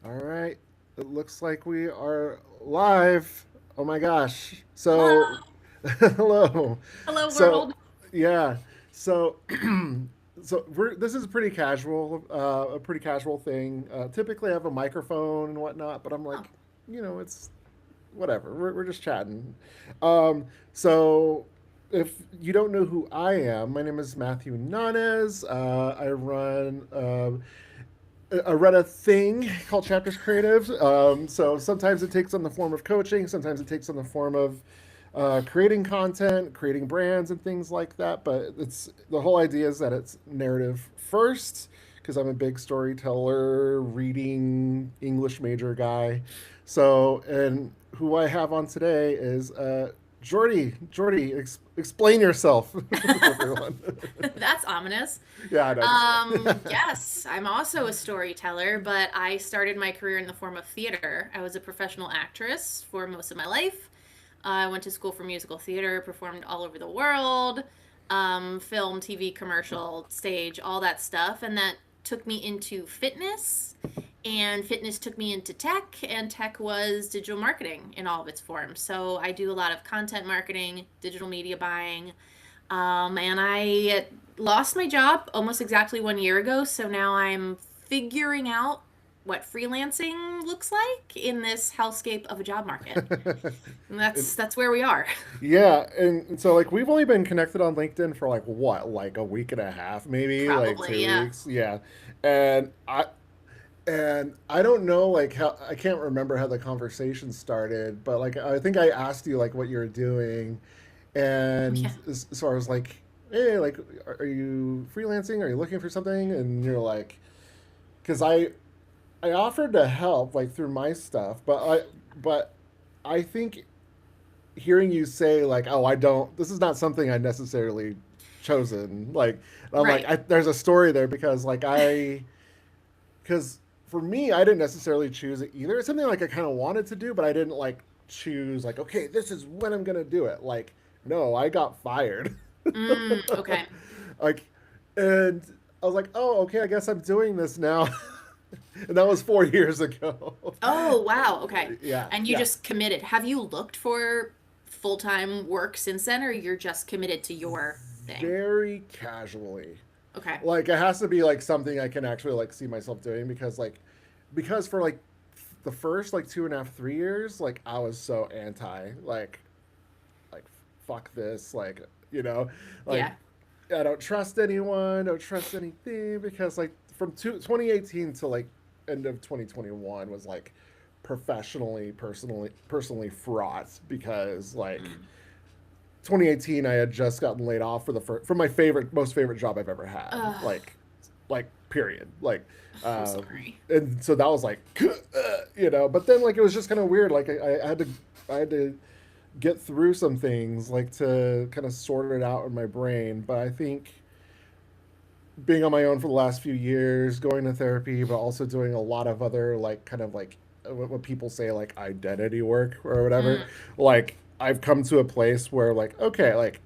All right. It looks like we are live. Oh my gosh. So, Hello. hello. Hello, So, world. yeah. So, this is a pretty casual thing. Typically, I have a microphone and whatnot, but I'm Oh, like, it's whatever. We're just chatting. Um, so, if you don't know who I am, my name is Matthew Nanez. I run a thing called Chapters Creative. So sometimes it takes on the form of coaching, sometimes it takes on the form of creating content, creating brands, and things like that. But it's the whole idea is that it's narrative first because I'm a big storyteller, reading English major guy. So, and who I have on today is Jordi. Jordi, explain yourself to everyone. that's ominous. Yeah, I know. Just Yes, I'm also a storyteller, but I started my career in the form of theater. I was a professional actress for most of my life. I went to school for musical theater, performed all over the world, film, TV, commercial, stage, all that stuff. And that took me into fitness, and fitness took me into tech, and tech was digital marketing in all of its forms. So I do a lot of content marketing, digital media buying, and I lost my job almost exactly 1 year ago. So now I'm figuring out what freelancing looks like in this hellscape of a job market. And and that's where we are. Yeah, and so like we've only been connected on LinkedIn for like what, like a week and a half, maybe like Probably, two yeah. weeks. Yeah, and I don't know like how I can't remember how the conversation started, but like I think I asked you like what you're doing, Oh, and yeah. so I was like, hey, like, are you freelancing? Are you looking for something? And you're like, because I offered to help like through my stuff, but I think hearing you say like, "Oh, I don't. This is not something I necessarily chosen." Like, I'm like, Right. there's a story there because because for me, I didn't necessarily choose it either. It's something like I kind of wanted to do, but I didn't like choose like, okay, this is when I'm gonna do it. Like, no, I got fired. Okay. Like, and I was like, oh, okay, I guess I'm doing this now. And that was 4 years ago. Oh, wow. Okay. Yeah, And you yeah. just committed. Have you looked for full-time work since then, or you're just committed to your thing? Very casually. Okay. Like it has to be like something I can actually like see myself doing because for like the first like 2.5 3 years like I was so anti like fuck this like Yeah. I don't trust anyone, don't trust anything because like from 2018 to like end of 2021 was like personally fraught because like Mm. 2018 I had just gotten laid off for the first from my most favorite job I've ever had. Ugh, Like period. I'm Uh, sorry. and so that was like but then like it was just kind of weird. Like I had to get through some things like to kind of sort it out in my brain. But I think being on my own for the last few years, going to therapy, but also doing a lot of other like kind of like what people say like identity work or whatever. Mm. Like I've come to a place where like okay, like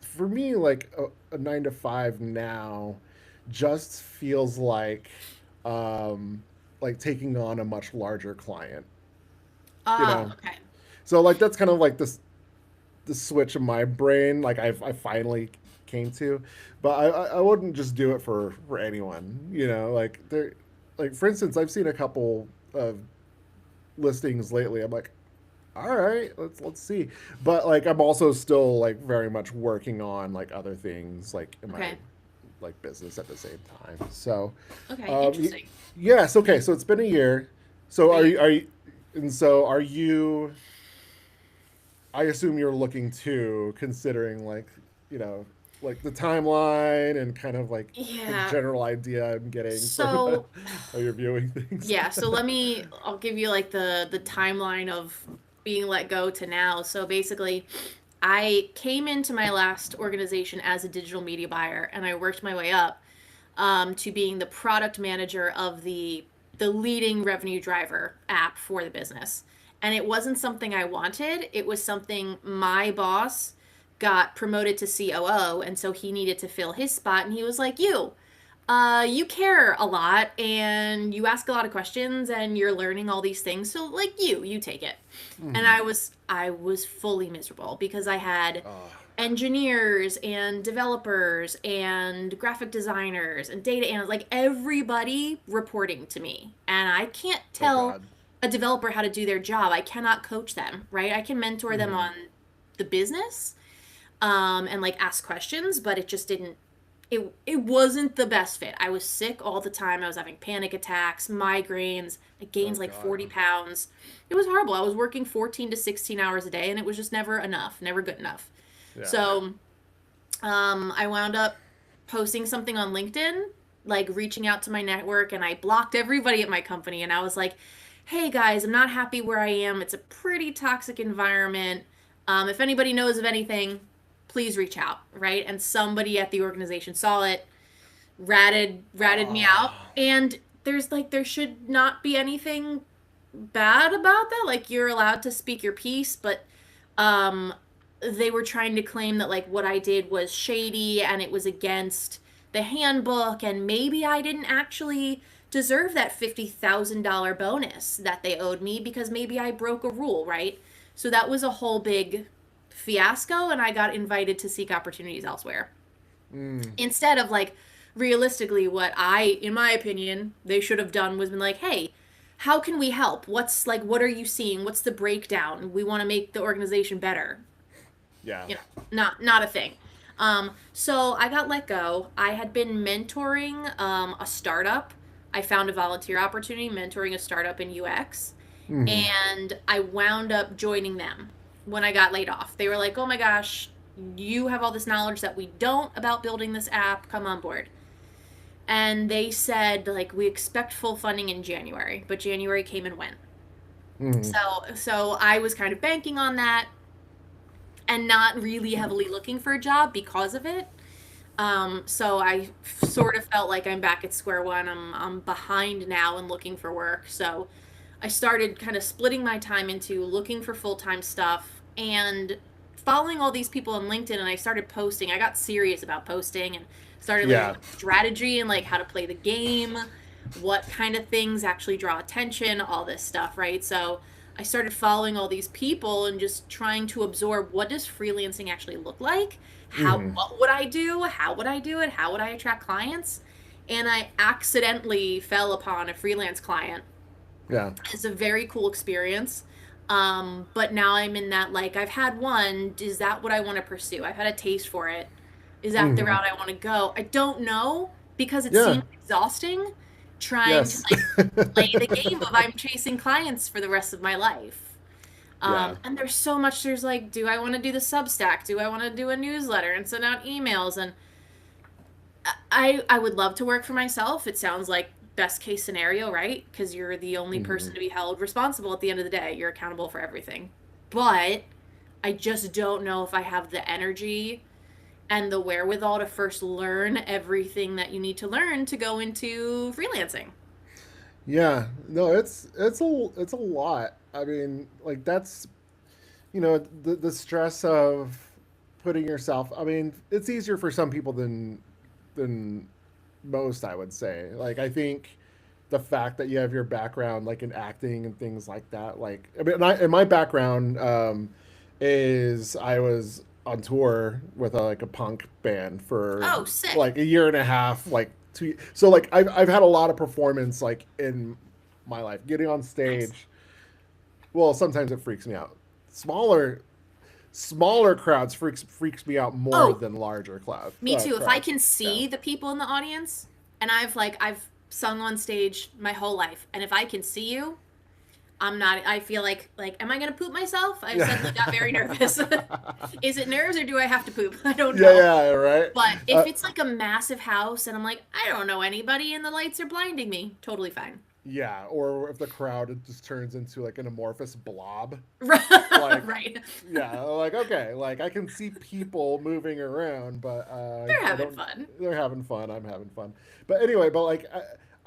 for me like a 9 to 5 now just feels like taking on a much larger client, you Ah, know. okay. So like that's kind of like the switch in my brain like I finally came to, but I wouldn't just do it for anyone, like there, like for instance I've seen a couple of listings lately. I'm like, all right, let's see, but like I'm also still like very much working on like other things like in my Okay. like business at the same time. So Okay. um Interesting. yes, okay, so it's been a year. So A year. are you and so are you, I assume you're looking to considering you know, like the timeline and kind of like the Yeah. general idea I'm getting from So, how you're viewing things. yeah, so I'll give you like the timeline of being let go to now. So basically, I came into my last organization as a digital media buyer, and I worked my way up to being the product manager of the leading revenue driver app for the business. And it wasn't something I wanted. It was something my boss got promoted to COO, and so he needed to fill his spot, and he was like, "You." You care a lot and you ask a lot of questions and you're learning all these things. So like you take it. And Hmm. I was fully miserable because I had Oh, engineers and developers and graphic designers and data analysts, like everybody reporting to me. And I can't oh tell God. a developer how to do their job. I cannot coach them, right? I can mentor them Hmm. on the business, and like ask questions, but it just didn't it wasn't the best fit. I was sick all the time. I was having panic attacks, migraines. I gained Oh like God. 40 pounds. It was horrible. I was working 14 to 16 hours a day and it was just never enough, never good enough. Yeah. So, I wound up posting something on LinkedIn, like reaching out to my network, and I blocked everybody at my company. And I was like, hey guys, I'm not happy where I am. It's a pretty toxic environment. If anybody knows of anything, please reach out, right? And somebody at the organization saw it, ratted me out. Oh. And there should not be anything bad about that. Like you're allowed to speak your piece, but um they were trying to claim that like what I did was shady and it was against the handbook and maybe I didn't actually deserve that $50,000 bonus that they owed me because maybe I broke a rule, right? So that was a whole big fiasco and I got invited to seek opportunities elsewhere. Mm. Instead of like realistically what I in my opinion they should have done was been like, "Hey, how can we help? What's like what are you seeing? What's the breakdown? We want to make the organization better." Yeah. Not a thing. So I got let go. I had been mentoring a startup. I found a volunteer opportunity mentoring a startup in UX, Hmm. and I wound up joining them when I got laid off. They were like, "Oh my gosh, you have all this knowledge that we don't about building this app. Come on board." And they said like we expect full funding in January, but January came and went. Hmm. So I was kind of banking on that and not really heavily looking for a job because of it. So I sort of felt like I'm back at square one. I'm behind now and looking for work. So I started kind of splitting my time into looking for full-time stuff and following all these people on LinkedIn, and I started posting. I got serious about posting and started learning Yeah. like strategy and like how to play the game, what kind of things actually draw attention, all this stuff, right? So I started following all these people and just trying to absorb what does freelancing actually look like? How Hmm. what would I do? How would I do it? How would I attract clients? And I accidentally fell upon a freelance client. Yeah. It's a very cool experience. But now I'm in that like I've had one, is that what I want to pursue? I've had a taste for it. Is that the Hmm. route I want to go? I don't know because it Yeah. seems exhausting trying to Yes. like play the game of I'm chasing clients for the rest of my life. Yeah. And there's so much. There's like, do I want to do the Substack? Do I want to do a newsletter and send out emails? And I would love to work for myself. It sounds like best case scenario, right? Because you're the only Hmm. person to be held responsible at the end of the day. You're accountable for everything. But I just don't know if I have the energy and the wherewithal to first learn everything that you need to learn to go into freelancing. Yeah. No, it's a lot. I mean, like that's the stress of putting yourself. I mean, it's easier for some people than most, I would say. Like I think the fact that you have your background like in acting and things like that. Like I mean, and my background is I was on tour with like a punk band for Oh, sick. like a year and a half, like 2. So like I've had a lot of performance like in my life. Getting on Nice. stage, well, sometimes it freaks me out. Smaller crowds freaks me out more Oh, than larger me too. If I crowds. can Yeah. see the people in the audience, and I've sung on stage my whole life, and if I can see you, I'm not. I feel like am I gonna poop myself? I Yeah. suddenly got very nervous. Is it nerves or do I have to poop? I don't Yeah, know. yeah, right. But Uh, if it's like a massive house and I'm like, I don't know anybody and the lights are blinding me, totally fine. yeah, or if the crowd it just turns into like an amorphous blob, like Right. yeah, like okay, like I can see people moving around, but They're I having don't. fun. They're having fun. I'm having fun. But anyway, but like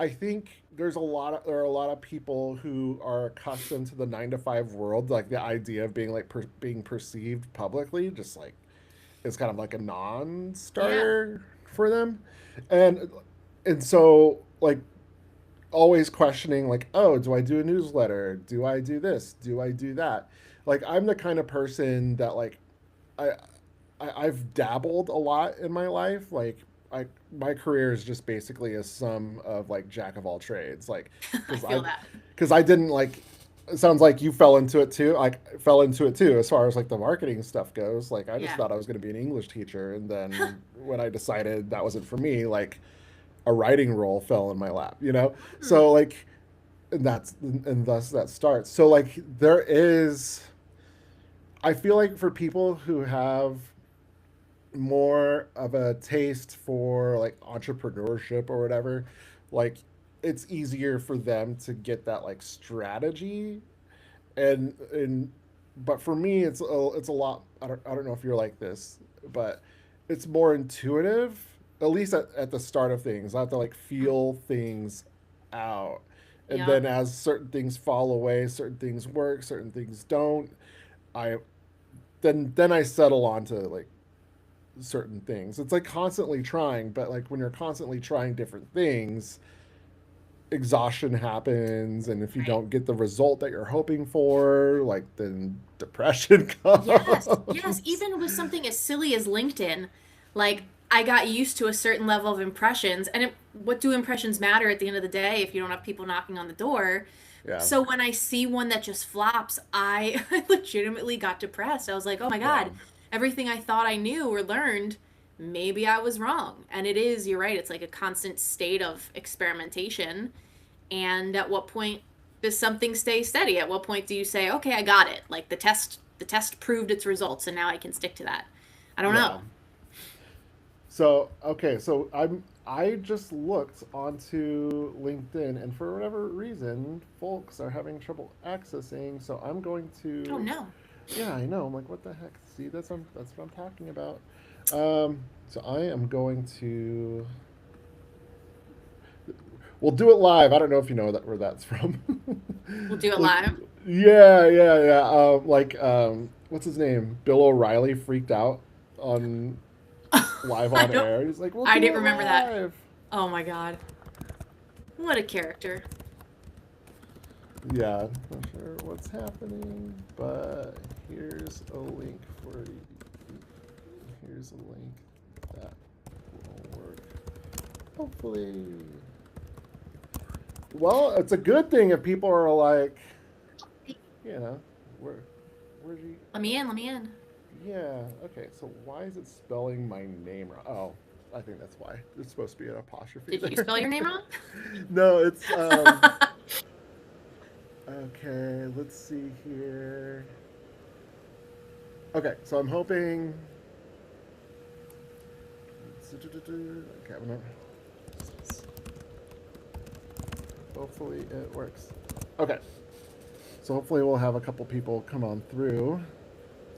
I think there are a lot of people who are accustomed to the 9 to 5 world, like the idea of being like being perceived publicly, just like it's kind of like a Yeah. non-starter for them, and and so like always questioning like, oh, do I do a newsletter? Do I do this? Do I do that? Like I'm the kind of person that like I, I've dabbled a lot in my life. Like I my career is just basically a sum of like jack of all trades. Like I because feel that. I didn't like. It sounds like you fell into it too. I fell into it too, as far as like the marketing stuff goes. Like I just Yeah. thought I was going to be an English teacher, and then when I decided that wasn't for me, like a writing role fell in my lap. You know, Hmm. so like and thus that starts. So like there is. I feel like for people who have more of a taste for like entrepreneurship or whatever, like it's easier for them to get that like strategy and but for me it's a lot. I don't know if you're like this, but it's more intuitive, at least at the start of things. I have to like feel things out, and Yep. then as certain things fall away, certain things work, certain things don't. I then I settle on to like certain things. It's like constantly trying, but like when you're constantly trying different things, exhaustion happens, and if you Right. don't get the result that you're hoping for, like then depression Yes, yes. comes. Even with something as silly as LinkedIn, like I got used to a certain level of impressions, and what do impressions matter at the end of the day if you don't have people knocking on the door? Yeah, So when I see one that just flops, I, I legitimately got depressed. I was like, oh my yeah, God, everything I thought I knew or learned, maybe I was wrong. And it is, you're right, it's like a constant state of experimentation. And at what point does something stay steady? At what point do you say, okay, I got it? Like the test proved its results and now I can stick to that. I don't yeah. know. So okay, so I just looked onto LinkedIn, and for whatever reason, folks are having trouble accessing. So I'm going Oh to, no. yeah, I know. I'm like, what the heck? See, that's what I'm talking about. So I am going to. We'll do it live. I don't know if you know that where that's from. We'll do it Like, live. yeah, yeah, yeah. What's his name? Bill O'Reilly freaked out on live I on don't air. He's like, "We'll I do didn't it remember that. live." Oh my God. What a character. Yeah, not sure what's happening, but here's a link for you. Here's a link that will work. Hopefully, well, it's a good thing if people are like, you know, where, where'd you? Let me in, let me in. Yeah. Okay. So why is it spelling my name wrong? Oh, I think that's why. It's supposed to be an apostrophe Did you there. spell your name wrong? No, it's Okay. Let's see here. Okay. So I'm hoping. Okay. I'm gonna. Hopefully it works. Okay. So hopefully we'll have a couple people come on through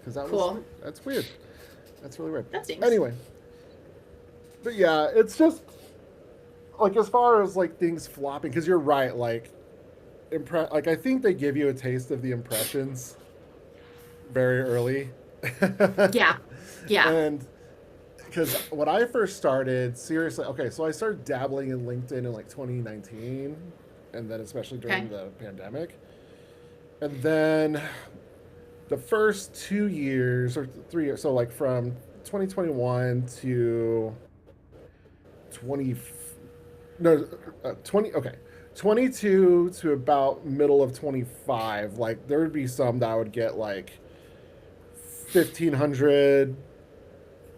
because Cool. that's weird. That's really weird. That stinks. Anyway, but yeah, it's just like as far as like things flopping because you're right. Like I think they give you a taste of the impressions very early, Yeah. Yeah. and because when I first started, seriously, okay, so I started dabbling in LinkedIn in like 2019, and then especially during Okay. the pandemic, and then the first 2 years or 3 years, so like from 2021 to 20, no, 20, okay, 22 to about middle of 25, like there would be some that I would get like 1,500.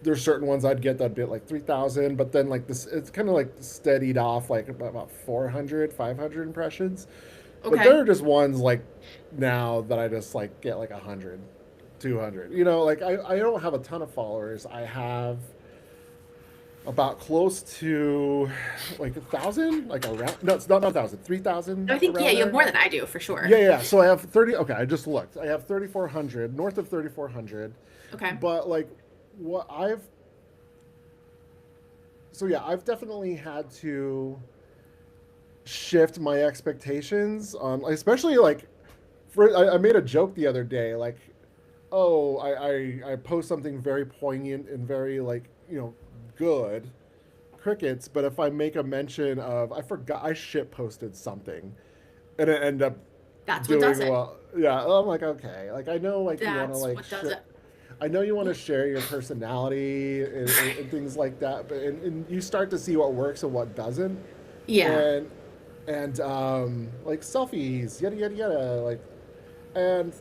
There's certain ones I'd get that'd be at like 3,000, but then like this, it's kind of like steadied off like about 400, 500 impressions. But there Okay. are just ones like now that I just like get like 100, 200. You know, like I don't have a ton of followers. I have about close to like 1,000, like around, no, it's not 1,000, 3,000 I think, yeah, around you have there. more than I do for sure. Yeah, yeah. So I have 30. Okay, I just looked. I have 3,400, north of 3,400. Okay. But like, what I've so yeah, I've definitely had to shift my expectations on, like, especially like, I made a joke the other day, like, oh, I post something very poignant and very like good, crickets. But if I make a mention of, I forgot, I shit posted something, and it ended up That's what does doing it. well. Yeah, I'm like, okay, like I know, like you want to That's like what does share. it. I know you want to share your personality and things like that, but and you start to see what works and what doesn't, Yeah. and like selfies, yada yada yada, like and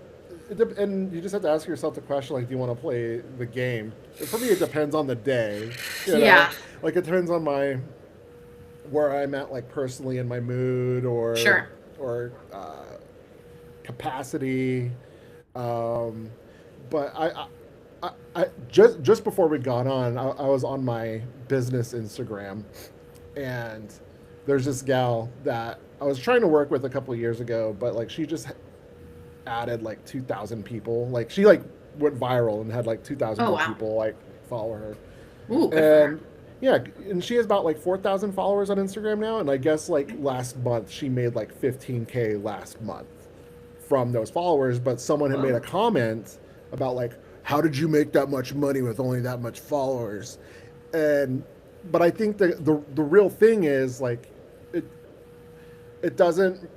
and you just have to ask yourself the question like, do you want to play the game? For me, it depends on the day, you know. Yeah. Like it depends on my where I'm at, like personally in my mood Sure. or capacity. Um, but I just before we got on, I was on my business Instagram, and there's this gal that I was trying to work with a couple of years ago, but like she just added like 2,000 people. Like she like went viral and had like 2,000 Oh more wow. people like follow her. Ooh, good for her. And yeah, and she has about like 4,000 followers on Instagram now. And I guess like last month she made like 15K last month from those followers. But someone had made Whoa. a comment about like, how did you make that much money with only that much followers? And but I think the real thing is like it it doesn't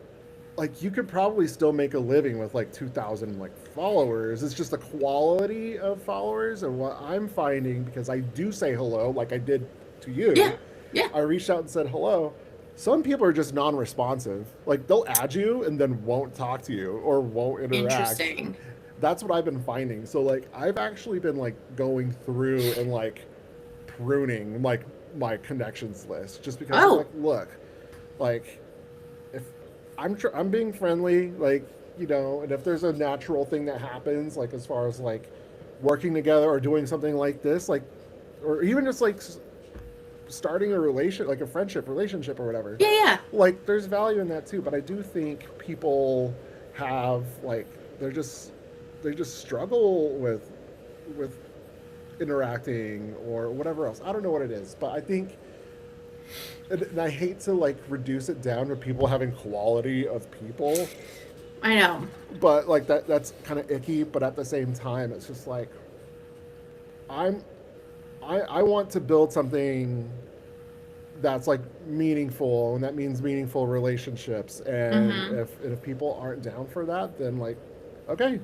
like you could probably still make a living with like 2,000 like followers. It's just the quality of followers. And what I'm finding, because I do say hello like I did to Yeah. you, Yeah. I reached out and said hello. Some people are just non-responsive, like they'll add you and then won't talk to you or won't interact. Interesting. That's what I've been finding. So like I've actually been like going through and like pruning like my connections list, just because I'm Oh, like, look, like if I'm being friendly, like and if there's a natural thing that happens, like as far as like working together or doing something like this, like or even just like starting a relation, like a friendship relationship or whatever, yeah, yeah. like there's value in that too. But I do think people have like they just struggle with interacting or whatever else. I don't know what it is, but I think and I hate to like reduce it down to people having quality of people, I know. but like that's kind of icky. But at the same time, it's just like I'm I want to build something that's like meaningful, and that means meaningful relationships. And Mm-hmm. if people aren't down for that, then like okay,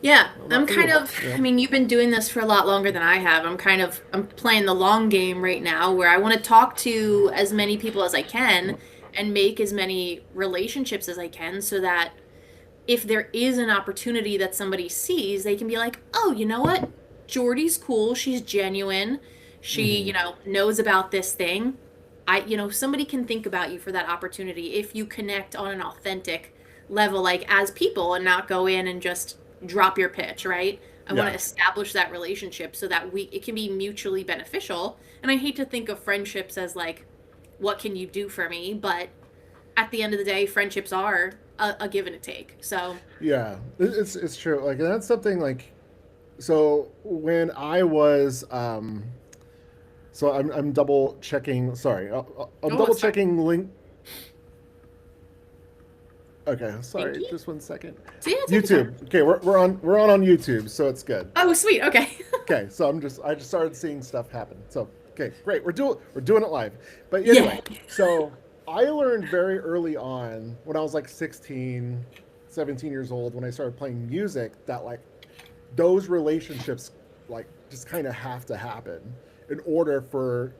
Yeah, I'm not I'm for kind you. of, I mean, you've been doing this for a lot longer than I have. I'm playing the long game right now where I want to talk to as many people as I can and make as many relationships as I can so that if there is an opportunity that somebody sees, they can be like, oh, you know what? Jordy's cool. She's genuine. She, Mm-hmm. knows about this thing. Somebody can think about you for that opportunity if you connect on an authentic level, like as people, and not go in and just drop your pitch, right? I want Yeah. to establish that relationship so that it can be mutually beneficial. And I hate to think of friendships as like, what can you do for me? But at the end of the day, friendships are a give and a take. So, Yeah, it's true. Like and that's something like so when I was so I'm double checking. Sorry, I'm oh, double it's fine. checking link. Okay, Thank sorry, you. just one second. So yeah, take your time. YouTube. Okay, we're on YouTube, so it's good. Oh, sweet. Okay. Okay, so I just started seeing stuff happen. So okay, great. We're doing it live. But Yeah. anyway, so I learned very early on when I was like 16, 17 years old when I started playing music that like those relationships like just kind of have to happen in order for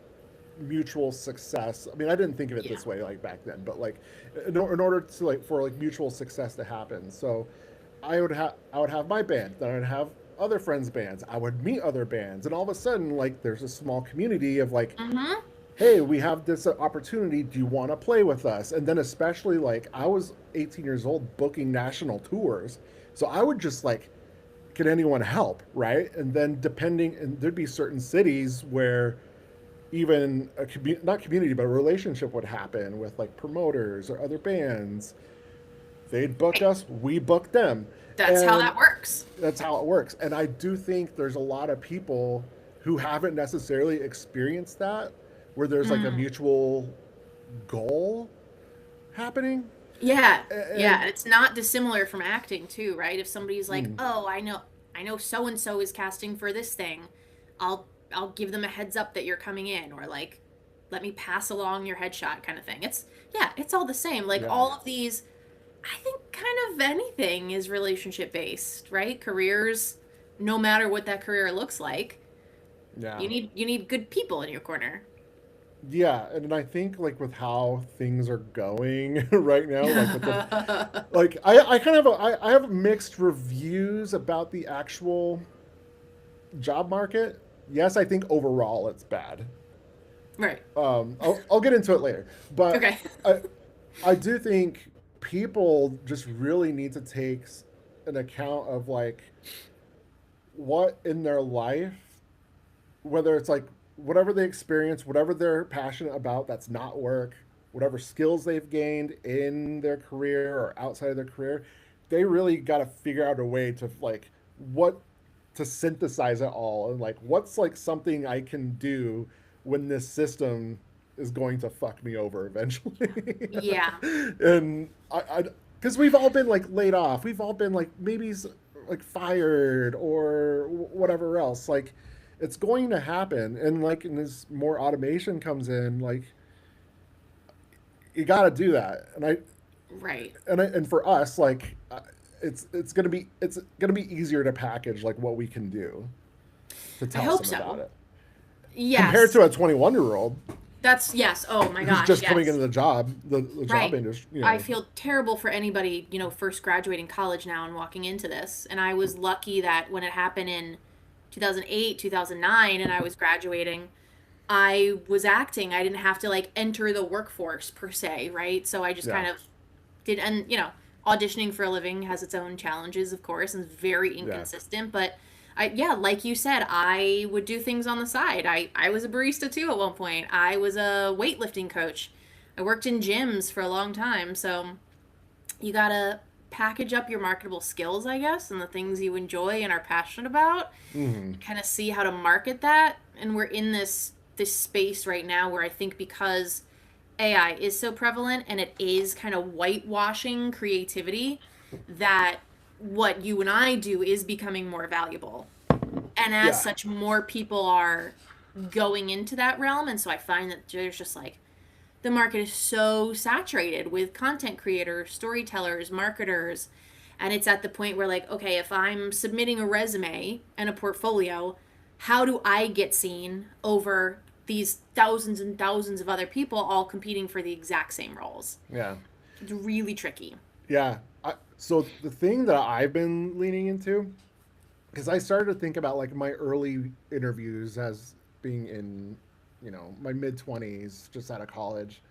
mutual success. I mean, I didn't think of it Yeah. this way like back then, but like in order to like for like mutual success to happen. So I would have my band, then I'd have other friends' bands. I would meet other bands, and all of a sudden, like there's a small community of like, Mm-hmm. hey, we have this opportunity. Do you want to play with us? And then especially like I was 18 years old booking national tours, so I would just like can anyone help, right? And then depending, and there'd be certain cities where even not community, but a relationship would happen with like promoters or other bands. They'd book us, we book them. That's how And that works. that's how it works. And I do think there's a lot of people who haven't necessarily experienced that, where there's like a Mm. mutual goal happening. Yeah. Yeah. And And it's not dissimilar from acting too, right? If somebody's like, mm, oh, I know so and so is casting for this thing, I'll I'll give them a heads up that you're coming in, or like let me pass along your headshot kind of thing. It's yeah, it's all the same. Like Yeah. all of these, I think kind of anything is relationship based, right? Careers, no matter what that career looks like, Yeah. you need good people in your corner. Yeah, and I think like with how things are going right now, like with the like I kind of I have mixed reviews about the actual job market. Yes, I think overall it's bad. Right. I'll get into it later, but Okay. I I do think people just really need to take an account of like what in their life, whether it's like whatever they experience, whatever they're passionate about, that's not work, whatever skills they've gained in their career or outside of their career, they really got to figure out a way to like what to synthesize it all and like what's like something I can do when this system is going to fuck me over eventually. Yeah. And I because we've all been like laid off, we've all been like maybe like fired or whatever else. Like it's going to happen, and like and as more automation comes in, like you got to do that. Right. And for us, like it's gonna be easier to package like what we can do to I tell hope someone about so. it compared Yes. to a 21-year old That's yes. Oh my who's gosh, just coming into yes. the job Right. industry. I feel terrible for anybody, first graduating college now and walking into this. And I was lucky that when it happened in 2008, 2009, and I was graduating, I was acting. I didn't have to like enter the workforce per se, right? So I just Yeah, kind of did, and auditioning for a living has its own challenges, of course, and is very yeah, inconsistent. But yeah, like you said, I would do things on the side. I was a barista too at one point. I was a weightlifting coach. I worked in gyms for a long time. So you gotta package up your marketable skills, I guess, and the things you enjoy and are passionate about, hmm, kind of see how to market that. And we're in this space right now where I think because AI is so prevalent and it is kind of whitewashing creativity, that what you and I do is becoming more valuable. And as yeah, such, more people are going into that realm. And so I find that there's just like the market is so saturated with content creators, storytellers, marketers. And it's at the point where, like, okay, if I'm submitting a resume and a portfolio, how do I get seen over these thousands and thousands of other people all competing for the exact same roles? yeah, It's really tricky. yeah. So the thing that I've been leaning into, because I started to think about like my early interviews as being in, my mid 20s, just out of college.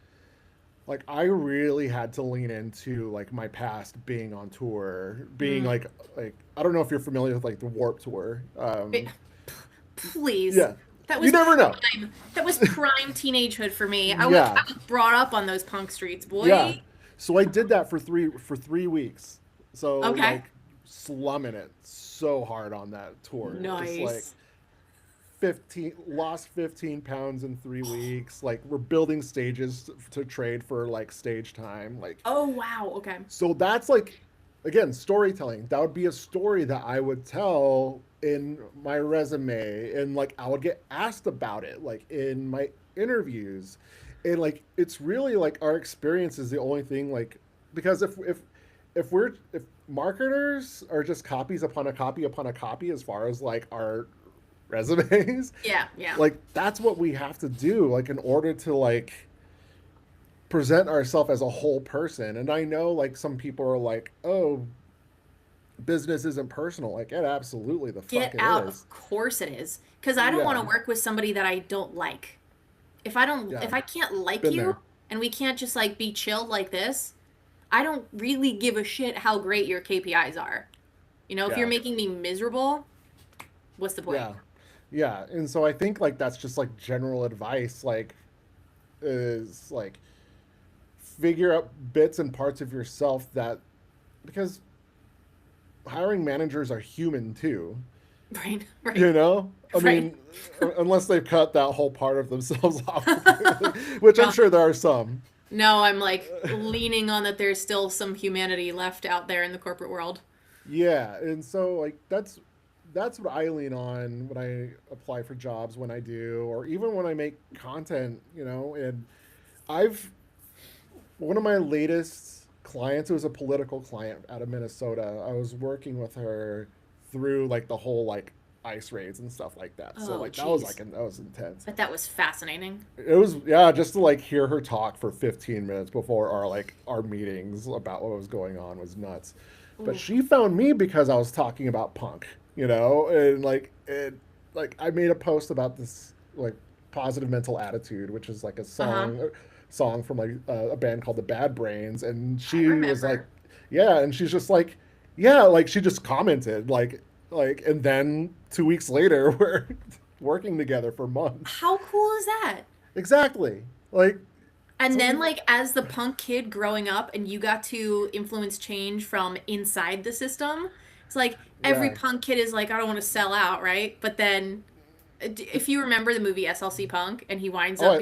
Like I really had to lean into like my past being on tour, being Mm. like I don't know if you're familiar with like the Warp Tour. Please. Yeah, That you was never know. prime. That was prime teenagehood for me. Yeah, I was brought up on those punk streets, yeah. boy. So I did that for 3 weeks. So Okay. like slumming it so hard on that tour, just like Nice. 15 pounds in 3 weeks. Like we're building stages to trade for like stage time. Like Oh, wow. Okay. so that's like again storytelling. That would be a story that I would tell in my resume, and like I would get asked about it like in my interviews. And like it's really like our experience is the only thing like because if marketers are just copies upon a copy as far as like our resumes, Yeah, yeah. like that's what we have to do like in order to like present ourselves as a whole person. And I know like some people are like, oh, business isn't personal. Like it absolutely the fuck Get it out. is. Of course it is. Because I don't want Yeah, to work with somebody that I don't like. yeah, If I can't like been you there. and we can't just like be chilled like this, I don't really give a shit how great your KPIs are. If you're Yeah, making me miserable, what's the point? yeah, yeah. And so I think like that's just like general advice, like is like figure out bits and parts of yourself that because hiring managers are human too. Right, right, You know, I right. mean, unless they've cut that whole part of themselves off completely, which I'm No, sure there are some. no, I'm like leaning on that there's still some humanity left out there in the corporate world. Yeah, and so like that's what I lean on when I apply for jobs, when I do, or even when I make content, and I've one of my latest clients, it was a political client out of Minnesota. I was working with her through like the whole like ice raids and stuff like that. So Oh, like that was jeez. that was intense. But that was fascinating. It was, yeah, just to like hear her talk for 15 minutes before our meetings about what was going on was nuts. But Ooh. she found me because I was talking about punk, and like I made a post about this like positive mental attitude, which is like a Uh-huh. song from like a band called the Bad Brains, and I she was like, remember. yeah, and she's just like, yeah, like she just commented and then 2 weeks later we're working together for months. How cool is that? Exactly. Like And then, something. like, as the punk kid growing up, and you got to influence change from inside the system, it's like every Yeah. punk kid is like, I don't want to sell out, right? But then, if you remember the movie SLC Punk, and he winds Oh, up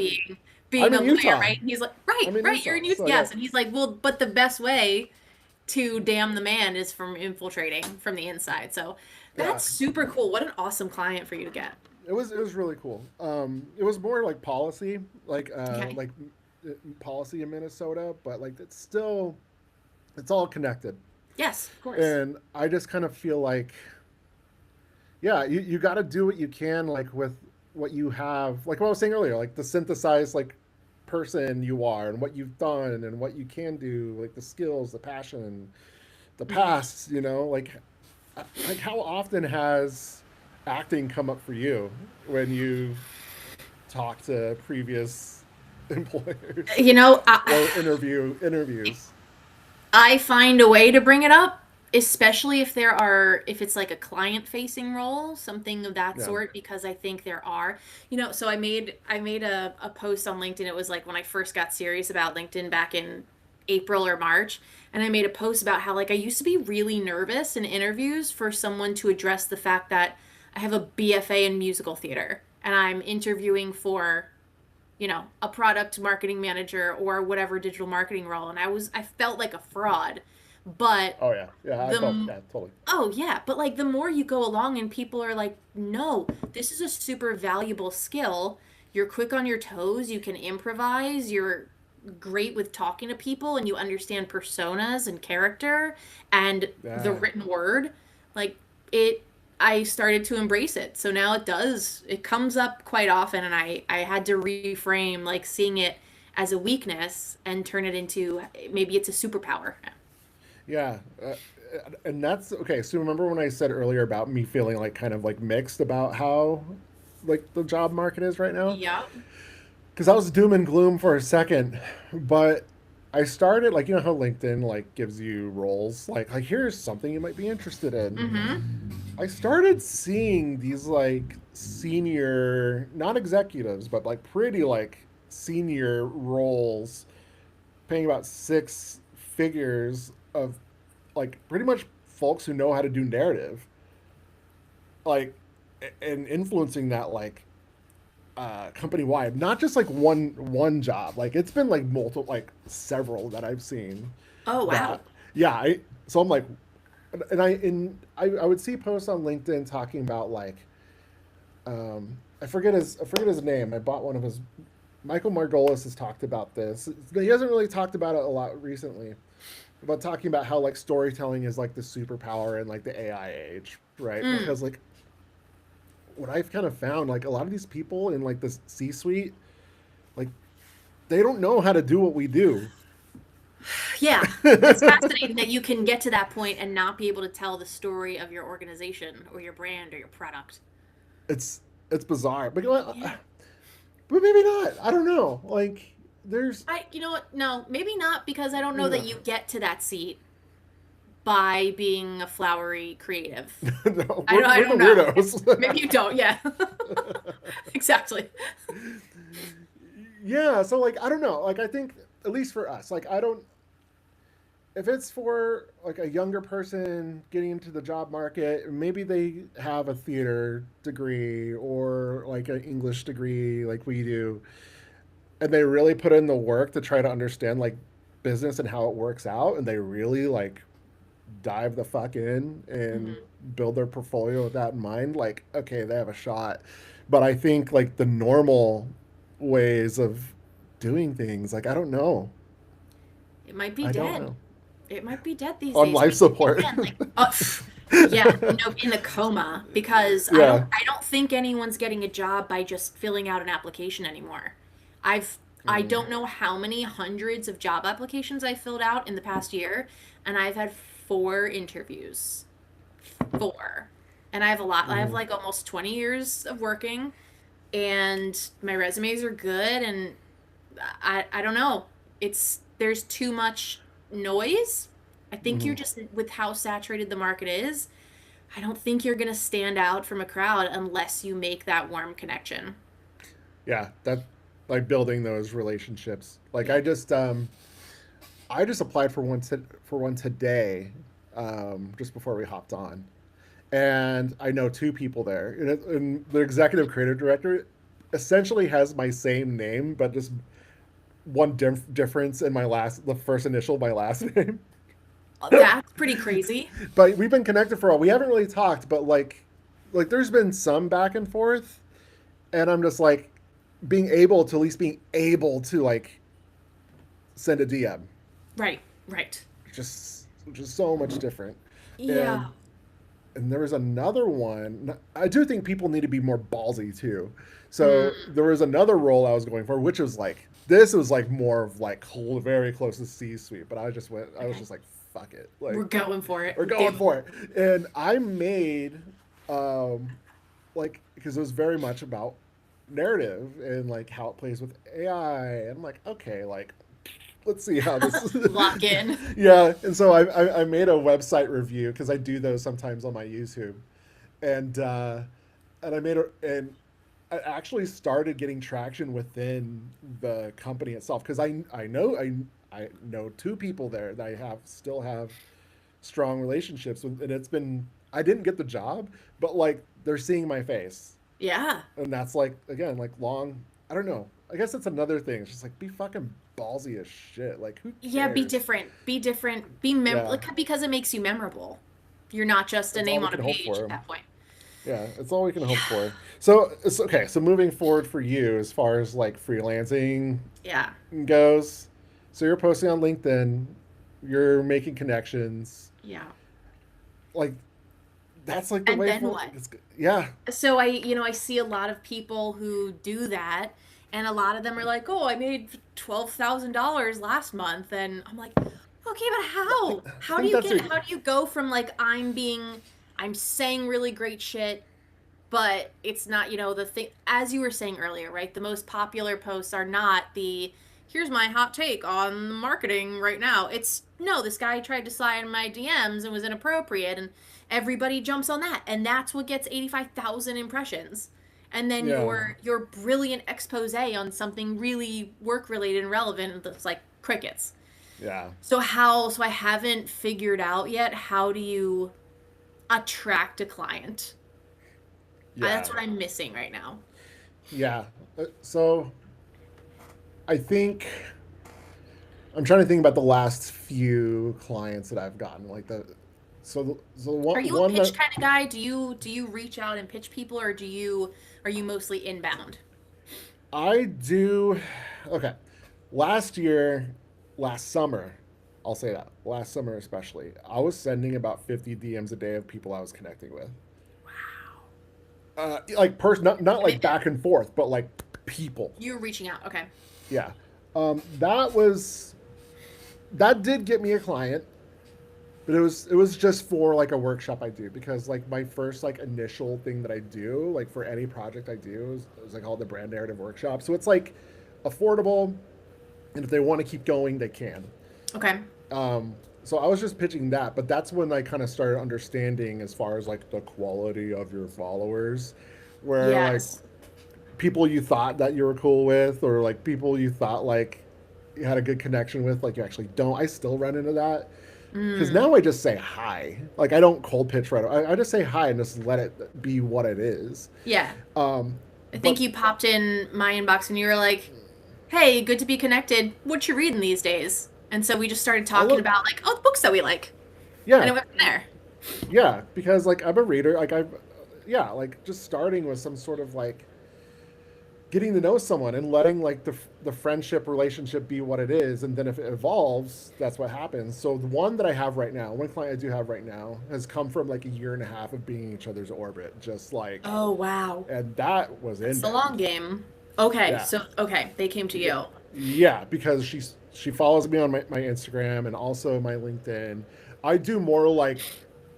being I'm a in lawyer, Utah. right? And he's like, right, I'm in right, you're Utah. in youth, So yeah. yes. And he's like, well, but the best way to damn the man is from infiltrating from the inside. So Yeah. that's super cool. What an awesome client for you to get. It was really cool. It was more like policy, Okay. like policy in Minnesota, but like it's all connected. Yes, of course. And I just kind of feel like, yeah, you got to do what you can, like with what you have, like what I was saying earlier, like the synthesized like person you are and what you've done and what you can do, like the skills, the passion, the Mhm. past, like how often has acting come up for you when you've talked to previous employers You know, or interviews? I find a way to bring it up, especially if it's like a client facing role, something of that Yeah. sort, because I think there are, so I made a post on LinkedIn. It was like when I first got serious about LinkedIn back in April or March, and I made a post about how like I used to be really nervous in interviews for someone to address the fact that I have a BFA in musical theater and I'm interviewing for a product marketing manager or whatever digital marketing role, and I felt like a fraud. But Oh yeah. Yeah. I felt, the yeah, totally. oh yeah, but like the more you go along and people are like, "No, this is a super valuable skill. You're quick on your toes, you can improvise, you're great with talking to people and you understand personas and character and the Yeah. written word." Like it I started to embrace it. So now it comes up quite often, and I had to reframe like seeing it as a weakness and turn it into maybe it's a superpower. Yeah. And that's okay. So remember when I said earlier about me feeling like kind of like mixed about how like the job market is right now? Yeah. Because I was doom and gloom for a second, but I started like how LinkedIn like gives you roles like here's something you might be interested in. Mm-hmm. I started seeing these like senior, not executives, but like pretty like senior roles paying about six figures of like pretty much folks who know how to do narrative, like and influencing that like company wide, not just like one job. Like it's been like multiple, like several that I've seen. Oh wow. That yeah, so I'm like, I would see posts on LinkedIn talking about like I forget his name. I bought one of his. Michael Margolis has talked about this. He hasn't really talked about it a lot recently, but talking about how like storytelling is like the superpower in like the AI age, right? Mm. Because like what I've kind of found, like a lot of these people in like the C-suite, like they don't know how to do what we do. Yeah. It's fascinating that you can get to that point and not be able to tell the story of your organization or your brand or your product. it's it's bizarre, Yeah. but maybe not. I don't know. Like there's You know what? No, maybe not, because I don't know that yeah. you get to that seat by being a flowery creative. No, I we're the don't know. Yeah. weirdos. Maybe you don't. Yeah. Exactly. Yeah, so like I don't know. Like I think at least for us, like I don't if it's for like a younger person getting into the job market, maybe they have a theater degree or like an English degree like we do, and they really put in the work to try to understand like business and how it works out, and they really like dive the fuck in and Mhm. build their portfolio with that in mind, like, okay, they have a shot. But I think like the normal ways of doing things, like, I don't know. It might be I don't dead. know. It might be dead these On days. I life mean, support. again, like, oh, yeah, no, in a coma because Yeah. I don't think anyone's getting a job by just filling out an application anymore. I've I Mm. don't know how many hundreds of job applications I filled out in the past year, and I've had 4 interviews. 4. And I have a lot. I have Mm. like almost 20 years of working, and my resumes are good, and I don't know. There's too much noise. I think you're Mm. just with how saturated the market is. I don't think you're gonna stand out from a crowd unless you make that warm connection. Yeah, that, like, building those relationships. Like, Yeah. I just applied for for one today, just before we hopped on, and I know 2 people there, and the executive creative director essentially has my same name, but just one difference in the first initial of my last name. That's pretty crazy. But we've been connected for a while. We haven't really talked, but like there's been some back and forth, and I'm just like being able to like send a DM, Right, right. just so much different. Yeah. And there was another one. I do think people need to be more ballsy too. So Mm, there was another role I was going for, which was like this was like more of like very close to C suite. But I was okay. just like, fuck it, We're like going for it. we're We're going doing for it. And I made, um, like, because it was very much about narrative and like how it plays with AI. And I'm like, okay, like, let's see how this. lock in. Yeah, and so I made a website review because I do those sometimes on my YouTube, and and I made a and I actually started getting traction within the company itself because I know 2 people there that I have still have strong relationships with, and it's been, I didn't get the job, but like they're seeing my face, Yeah. and that's like, again, like, long. I don't know. I guess that's another thing. It's just like, be fucking ballsy as shit. Like, who Yeah, be cares? different. Be different. Yeah, Because it makes you memorable. You're not just a it's all name we on a can hope page for. at that point. Yeah, it's all we can hope Yeah. for. So it's okay. So moving forward for you, as far as like freelancing Yeah. goes, so you're posting on LinkedIn, you're making connections, Yeah. like, that's like the And way then for what? it's. Yeah. So I see a lot of people who do that, and a lot of them are like, "Oh, I made $12,000 last month," and I'm like, "Okay, but how? I think that's a. How do you go from like I'm saying really great shit, but it's not, the thing, as you were saying earlier, right? The most popular posts are not the here's my hot take on marketing right now. It's no, this guy tried to slide in my DMs and was inappropriate, and everybody jumps on that, and that's what gets 85,000 impressions. And then Yeah. your brilliant expose on something really work related and relevant that's like crickets. Yeah. So I haven't figured out yet how do you attract a client. That's Yeah. what I'm missing right now. Yeah. So I think I'm trying to think about the last few clients that I've gotten. Like the so Are one you a one pitch that kind of guy? Do you reach out and pitch people, or are you mostly inbound? I do. Okay. Last year, last summer, I'll say that. Last summer, especially, I was sending about 50 DMs a day of people I was connecting with. Wow. Like, not like Commitment. back and forth, but like people. You're reaching out. Okay. Yeah. That was, that did get me a client, but it was just for like a workshop I do, because like my first like initial thing that I do, like for any project I do, is like called the brand narrative workshop. So it's like affordable, and if they want to keep going, they can. Okay. Um, so I was just pitching that, but that's when I kind of started understanding as far as like the quality of your followers, where like Yes. people you thought that you were cool with, or like people you thought like you had a good connection with, like you actually don't. I still run into that because Mm. now I just say hi. Like, I don't cold pitch right. I just say hi and just let it be what it is. Yeah. Um, I think but you popped in my inbox and you were like, "Hey, good to be connected. What you reading these days?" And so we just started I talking look about like, oh, the books that we like. And Yeah, it went from there. yeah, because like I'm a reader, like I've, yeah, like just starting with some sort of like getting to know someone and letting like the friendship relationship be what it is, and then if it evolves, that's what happens. So the one that I have right now, one client I do have right now, has come from like a year and a half of being in each other's orbit, just like, Oh, wow. and that was That's the long inbound. game. Okay, Yeah, so okay, they came to yeah, you. yeah, because she follows me on my Instagram and also my LinkedIn. I do more like,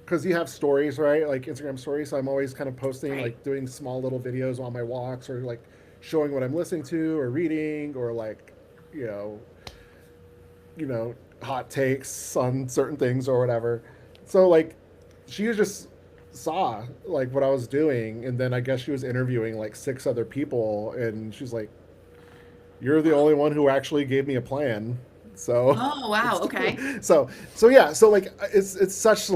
because you have stories, right? Like Instagram stories. So I'm always kind of posting, Right. like doing small little videos on my walks, or like showing what I'm listening to or reading, or like, you know, you know, hot takes on certain things or whatever. So like, she just saw like what I was doing, and then I guess she was interviewing like six other people, and she's like, "You're the only one who actually gave me a plan." So Oh, wow. it's Okay. so yeah, so like it's such a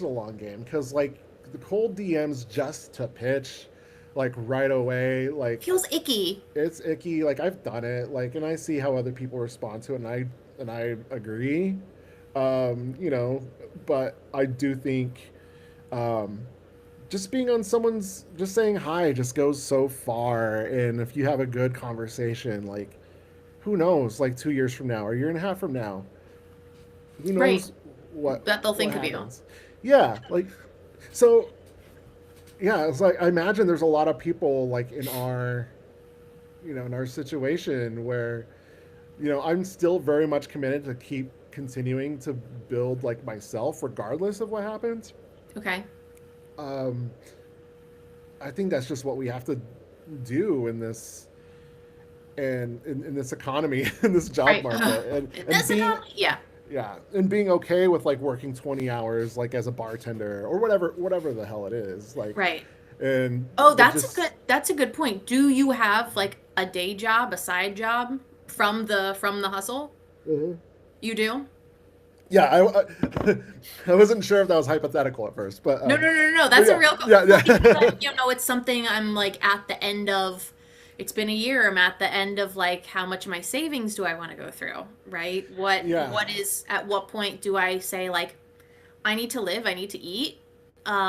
long game, because like the cold DMs just to pitch like right away, like Feels icky. it's icky. Like I've done it, like, and I see how other people respond to it, and I agree, you know, but I do think, um, just being on someone's, just saying hi just goes so far, and if you have a good conversation, like, who knows, like 2 years from now or a year and a half from now, who Right. knows what That they'll what think of you. happens. Yeah, like, so yeah, it's like I imagine there's a lot of people like in our, in our situation where, I'm still very much committed to keep continuing to build like myself regardless of what happens. Okay. um I think that's just what we have to do in this, and in this economy, in this job Right. market, and This being, economy. Yeah. yeah, and being okay with like working 20 hours like as a bartender or whatever the hell it is, like, Right. and Oh, but that's just, a good point. Do you have like a day job, a side job from the hustle? Mhm. You do? Yeah, I wasn't sure if that was hypothetical at first, but No, no, no, no, no. but That's a yeah, real yeah, well because yeah. it's something I'm like at the end of. It's been a year. I'm at the end of like how much of my savings do I want to go through, right? Yeah. What is at what point do I say like I need to live, I need to eat.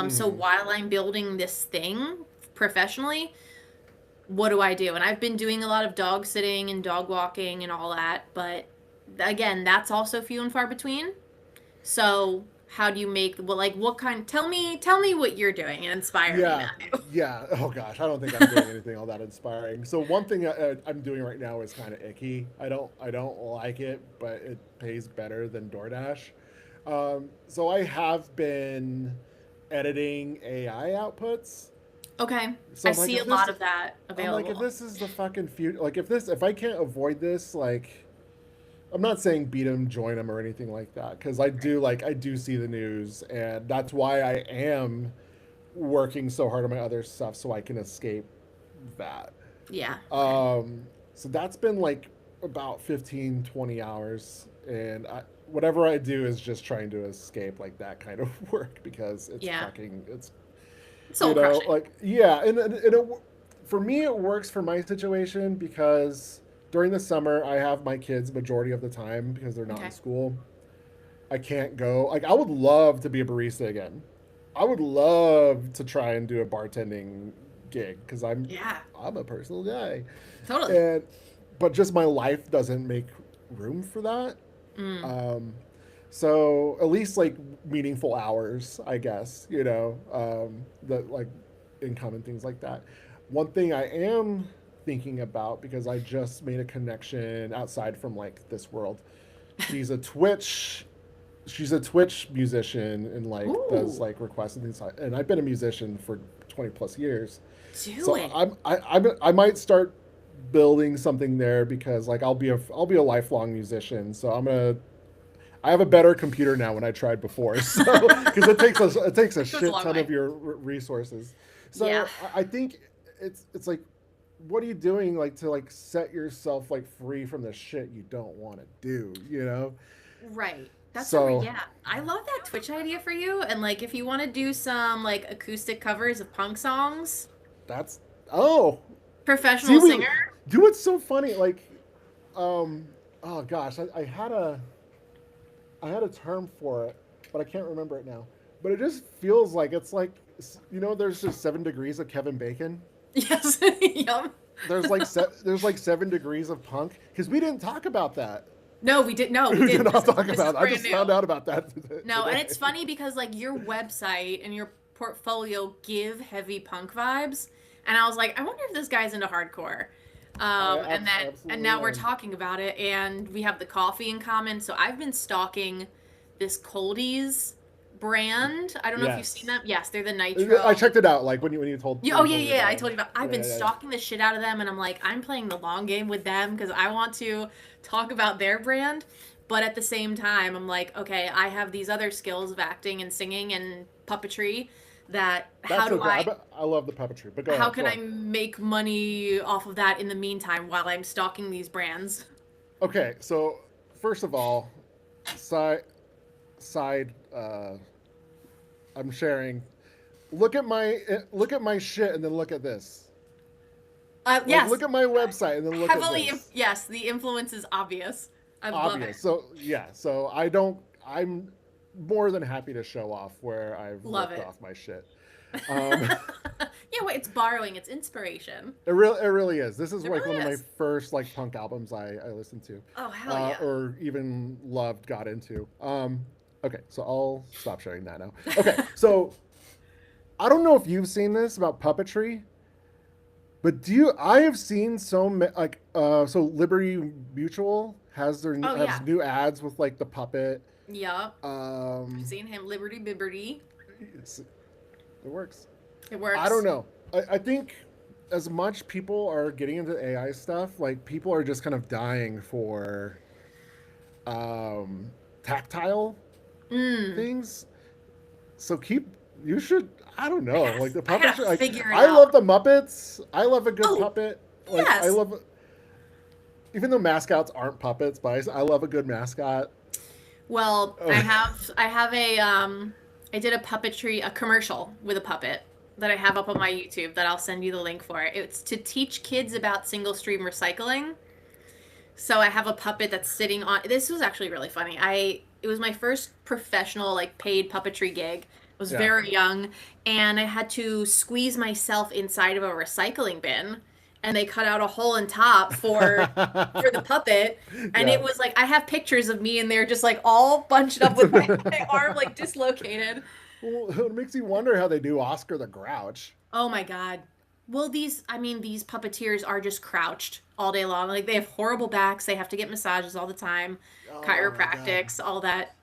So Hmm. while I'm building this thing professionally, what do I do? And I've been doing a lot of dog sitting and dog walking and all that, but again, that's also few and far between. So how do you make well like what kind tell me what you're doing and inspire me, Yeah, Matthew. yeah. Oh gosh, I don't think I'm doing anything all that inspiring. So one thing I'm doing right now is kind of icky. I don't like it, but it pays better than DoorDash. So I have been editing AI outputs. Okay. So I I'm like, see if a lot this, of that I'm like, if available. this is the fucking future, like if I can't avoid this, like, I'm not saying beat them, join them, or anything like that, because Right. I do see the news, and that's why I am working so hard on my other stuff so I can escape that. Yeah, okay. Um, so that's been like about 15, 20 hours, and whatever I do is just trying to escape like that kind of work, because it's Yeah. fucking, it's, Soul crushing. like, yeah, and for me it works for my situation, because during the summer I have my kids majority of the time because they're not in Okay. school. I can't go. Like, I would love to be a barista again. I would love to try and do a bartending gig, because Yeah. I'm a personal guy, Totally. and but just my life doesn't make room for that. Mm. Um, so at least like meaningful hours, I guess. That like income and things like that. One thing I am thinking about, because I just made a connection outside from like this world. She's a Twitch she's a Twitch musician, and like does Ooh. like requests and things like, and I've been a musician for 20 plus years. Do So it. I might start building something there, because like I'll be a lifelong musician. So I have a better computer now when I tried before. So because it takes a Goes a shit long ton of way. your resources. Yeah. So I think it's like, what are you doing like to like set yourself like free from the shit you don't want to do, Right. So Yeah. I love that Twitch idea for you. And like, if you want to do some like acoustic covers of punk songs, that's, oh, see, professional we singer. do. It's so funny, like, um oh gosh, I had a term for it. but I can't remember it now. But it just feels like it's like, there's just 7 degrees of Kevin Bacon. Yes. Yep. There's like 7 degrees of punk because we didn't talk about that. No, we did. No, we We did didn't. not talk This is about it. I brand just new. found out about that No, and today. it's funny because like your website and your portfolio give heavy punk vibes, and I was like, I wonder if this guy's into hardcore. And Absolutely now we're am. talking about it, and we have the coffee in common. So I've been stalking this Coldy's brand. I don't know if you've seen Yes, them. Yes, they're the I nitro. checked it out. Like when you told Yeah, when oh you yeah, told me yeah. I about told them. you about. I've Yeah, been yeah, stalking the shit out of them, and I'm like, I'm playing the long game with them because I want to talk about their brand. But at the same time, I'm like, okay, I have these other skills of acting and singing and puppetry. That that's so great. I love the puppetry. But go how ahead, can go I on. make money off of that in the meantime while I'm stalking these brands? Okay, so first of all, side side. I'm sharing. Look at my shit and then look at this. Like Yes, look at my website and then look at heavily. this. Yes, the influence is obvious. I love it. Obvious. So yeah. So I don't. I'm more than happy to show off where I've Love ripped it. off my shit. Um, Yeah, wait, it's borrowing. It's inspiration. it really is. This is It like one of really my is. first like punk albums I listened to, Oh hell yeah. or even loved, got into. Okay, so I'll stop sharing that now. Okay, so I don't know if you've seen this about puppetry, but do you? I have seen so Liberty Mutual Oh has yeah. new ads with like the puppet. Yup. I've Um, seen him Liberty Bibberty. it works. It I don't works. know. I think as much people are getting into AI stuff, like people are just kind of dying for um, tactile Mm. things. So you should. I don't know. Like the I gotta puppetry. Like figure it I out. love the Muppets. I love a good Oh, puppet. Like I yes. love, even though mascots aren't puppets, but I love a good mascot. Well, I Oh, have I have I did a commercial with a puppet that I have up on my YouTube that I'll send you the link for. It's to teach kids about single stream recycling. So I have a puppet that's sitting on. This was actually really funny. It was my first professional like paid puppetry gig. I was yeah. very young, and I had to squeeze myself inside of a recycling bin, and they cut out a hole in top for the puppet, and Yeah. it was like I have pictures of me in there just like all bunched up with my arm like dislocated. Well, it makes you wonder how they do Oscar the Grouch. Oh my God. Well, I mean, these puppeteers are just crouched all day long. Like, they have horrible backs. They have to get massages all the time, Oh my god. chiropractics, all that.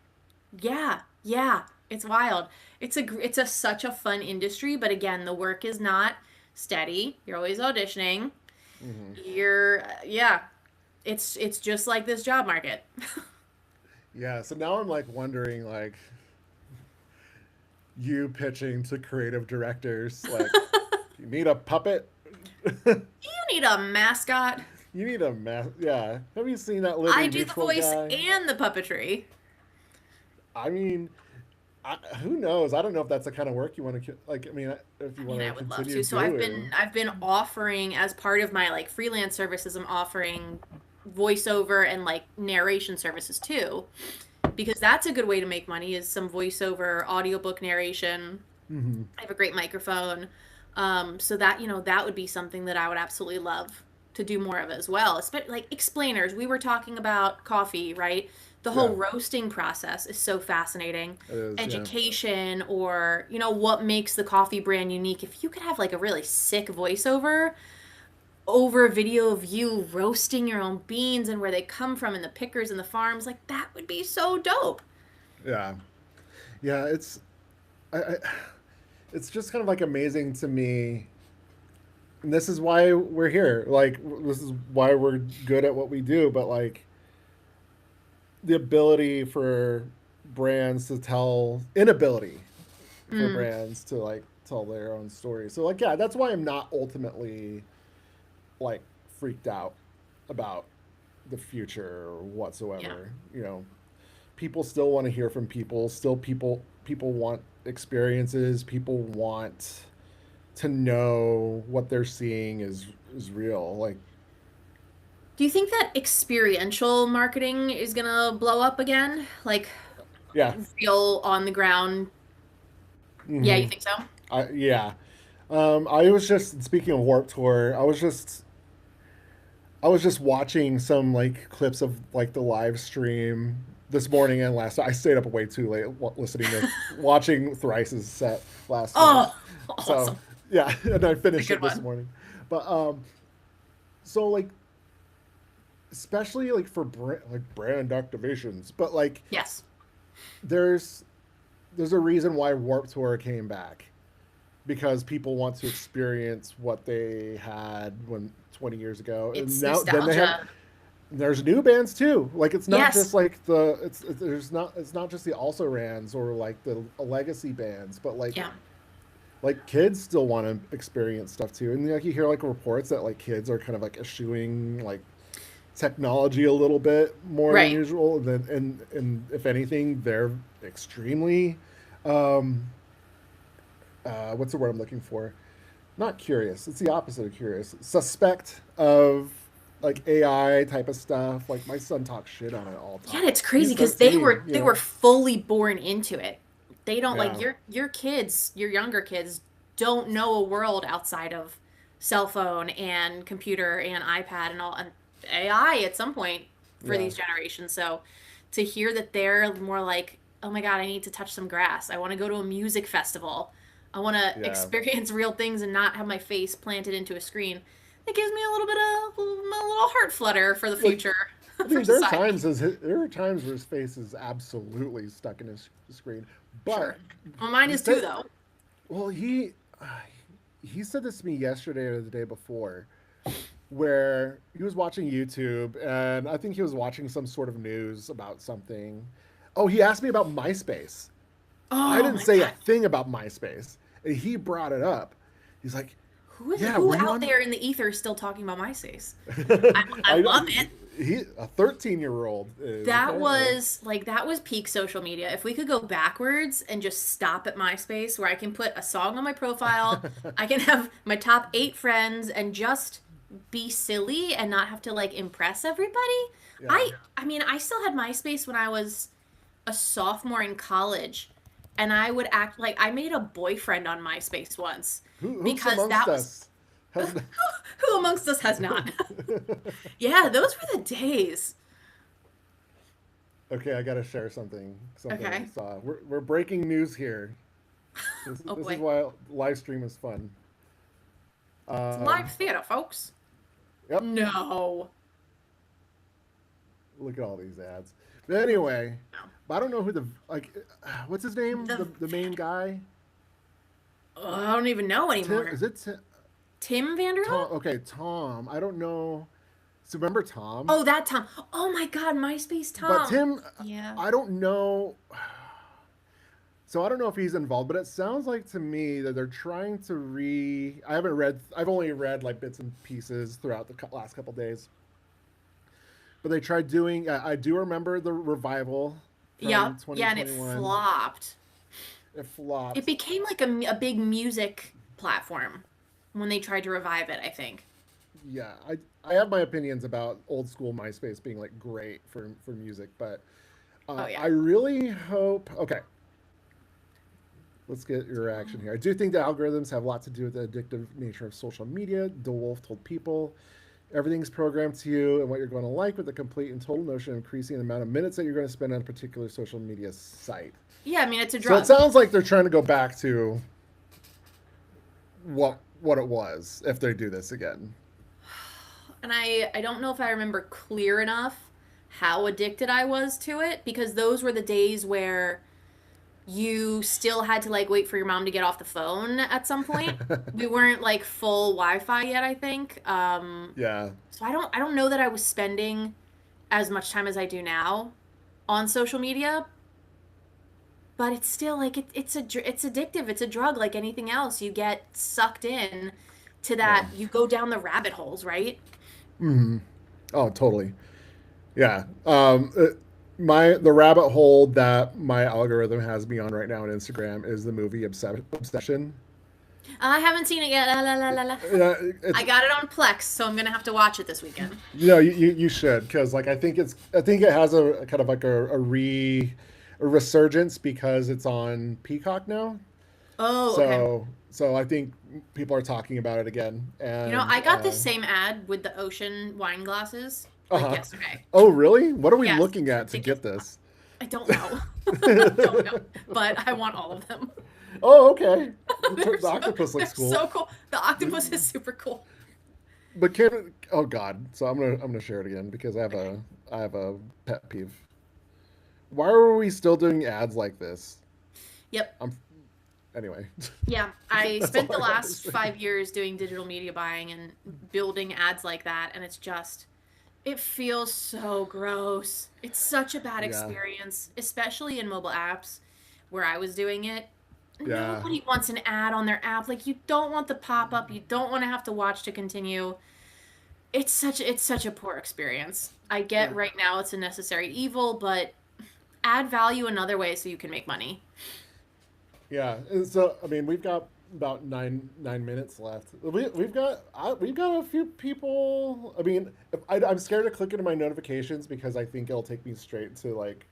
Yeah, yeah, it's wild. It's such a fun industry, but again, the work is not steady. You're always auditioning. Hmm. Yeah, it's just like this job market. Yeah. So now I'm like wondering, like, you pitching to creative directors, like, you need a puppet. You need a mascot. You need a Yeah. Have you seen that I Liberty do the Mutual voice guy? and the puppetry. I mean, who knows? I don't know if that's the kind of work you want to like. I mean, if I you mean, want I to would love continue to. So doing. I've been offering as part of my like freelance services, I'm offering voiceover and like narration services too, because that's a good way to make money is some voiceover audiobook narration. Hmm. I have a great microphone. So that, that would be something that I would absolutely love to do more of as well. Especially like explainers. We were talking about coffee, right? The whole Yeah, roasting process is so fascinating. it is. Yeah. Education or, what makes the coffee brand unique. If you could have like a really sick voiceover over a video of you roasting your own beans and where they come from and the pickers and the farms, like that would be so dope. Yeah. Yeah. I, it's just kind of like amazing to me. And this is why we're here. Like, this is why we're good at what we do. But like, the ability for brands to tell inability for Mm, brands to like tell their own story. So like, yeah, that's why I'm not ultimately like freaked out about the future yeah. whatsoever. People still want to hear from people. Still, people want experiences. People want to know what they're seeing is real. Like, Do you think that experiential marketing is gonna blow up again? Like, Yeah. real on the ground. Yeah, you Hmm. think so? Yeah. I was just speaking of Warp Tour. I was just watching some like clips of like the live stream this morning and last night. I stayed up way too late listening to watching Thrice's set last night. Oh, So awesome. yeah, and I It's a finished good it this one. morning. But so like especially like for like brand activations, but like Yes. there's there's a reason why Warp Tour came back because people want to experience what they had when 20 years ago, and It's now then they have nostalgia. there's new bands too. Like it's not just Yes. like it's not just the also rans or like the legacy bands, but Yeah. like kids still want to experience stuff too. And like you hear like reports that like kids are kind of like eschewing like technology a little bit more than Right. usual. And if anything, they're extremely um, what's the word I'm looking for? Not curious. It's the opposite of curious. Suspect of like AI type of stuff. Like my son talks shit on it all the Yeah, time. it's He's crazy because 13, you they were know. fully born into it. They don't like Yeah, your kids, your younger kids don't know a world outside of cell phone and computer and iPad and all and AI at some point for yeah, these generations. So to hear that they're more like, "Oh my God, I need to touch some grass. I want to go to a music festival. I want to yeah. experience real things and not have my face planted into a screen." It gives me a little bit of a little heart flutter for the Like future I for mean, there are society. times there are times where his face is absolutely stuck in his screen. But Sure. Well, mine he is too, said, though. well, he said this to me yesterday or the day before, where he was watching YouTube and I think he was watching some sort of news about something. Oh, he asked me about MySpace. I Oh didn't my say a God. thing about MySpace, and he brought it up. He's like, "Yeah, Who were you out on?" there in the ether is still talking about MySpace? I I know love it. he a 13-year-old is That apparently. was like that was peak social media. If we could go backwards and just stop at MySpace where I can put a song on my profile, I can have my top 8 friends and just be silly and not have to like impress everybody. Yeah. I mean, I still had MySpace when I was a sophomore in college, and I would act like I made a boyfriend on MySpace once Who's because amongst that was us has who amongst us has not? Yeah, those were the days. Okay, I gotta share something I Okay. saw. We're breaking news here. Oh This is boy. why live stream is fun. It's live Um, theater, folks. yep. No. Look at all these ads. But anyway, No. I don't know who the like. What's his name? The The main guy. oh, I don't even know Tim? anymore. Is it Tim Tom? Vanderhook? Okay, Tom. I don't know. So remember Tom? Oh, that Tom. Oh my God, MySpace But Tom. Tim, Yeah. I don't know. So I don't know if he's involved, but it sounds like to me that they're trying to I haven't read. I've only read like bits and pieces throughout the last couple days. But they tried doing. I do remember the revival from Yep. Yeah, and it 2021. flopped. It It flopped. became like a big music platform when they tried to revive it, I think. Yeah, I have my opinions about old school MySpace being like great for music, but Oh yeah. I really hope. Okay, let's get your reaction here. I do think the algorithms have a lot to do with the addictive nature of social media. DeWolf told people everything's programmed to you and what you're going to like with the complete and total notion of increasing the amount of minutes that you're going to spend on a particular social media site. Yeah, I mean it's a So it drug. sounds like they're trying to go back to what it was if they do this again. And I don't know if I remember clear enough how addicted I was to it because those were the days where you still had to like wait for your mom to get off the phone at some point. We weren't like full Wi-Fi yet, I think. Yeah. So I don't know that I was spending as much time as I do now on social media, but it's still like it's addictive. It's a drug like anything else. You get sucked in to Yeah. that. You go down the rabbit holes, right? Hmm. Oh, totally. Yeah. My the rabbit hole that my algorithm has me on right now on Instagram is the movie Obsession. I haven't seen it yet. La, la, la, la, la. It's I got it on Plex, so I'm gonna have to watch it this weekend. you know you should because like I think it has a kind of like a re a resurgence because it's on Peacock now. Oh, okay. So I think people are talking about it again. You know, And I got the same ad with the ocean wine glasses like uh-huh. yesterday. Oh, really? What are we Yes, looking it's at to ridiculous. get this? I don't know. I don't know, but I want all of them. Oh, okay. they're The so octopus they're looks cool. so cool. The octopus is super cool. But can oh god. So I'm gonna share it again because Okay. I have a pet peeve. Why are we still doing ads like this? Yep. I'm anyway. Yeah, I That's all spent the I gotta last say. 5 years doing digital media buying and building ads like that, and it's just, it feels so gross. It's such a bad Yeah. experience, especially in mobile apps where I was doing it. Yeah. Nobody wants an ad on their app. Like, you don't want the pop up, you don't want to have to watch to continue. It's such a poor experience. I get Yeah. right now it's a necessary evil, but add value another way so you can make money. Yeah. And so I mean, we've got about 9 minutes left. We've got a few people. I mean, I'm scared to click into my notifications because I think it'll take me straight to like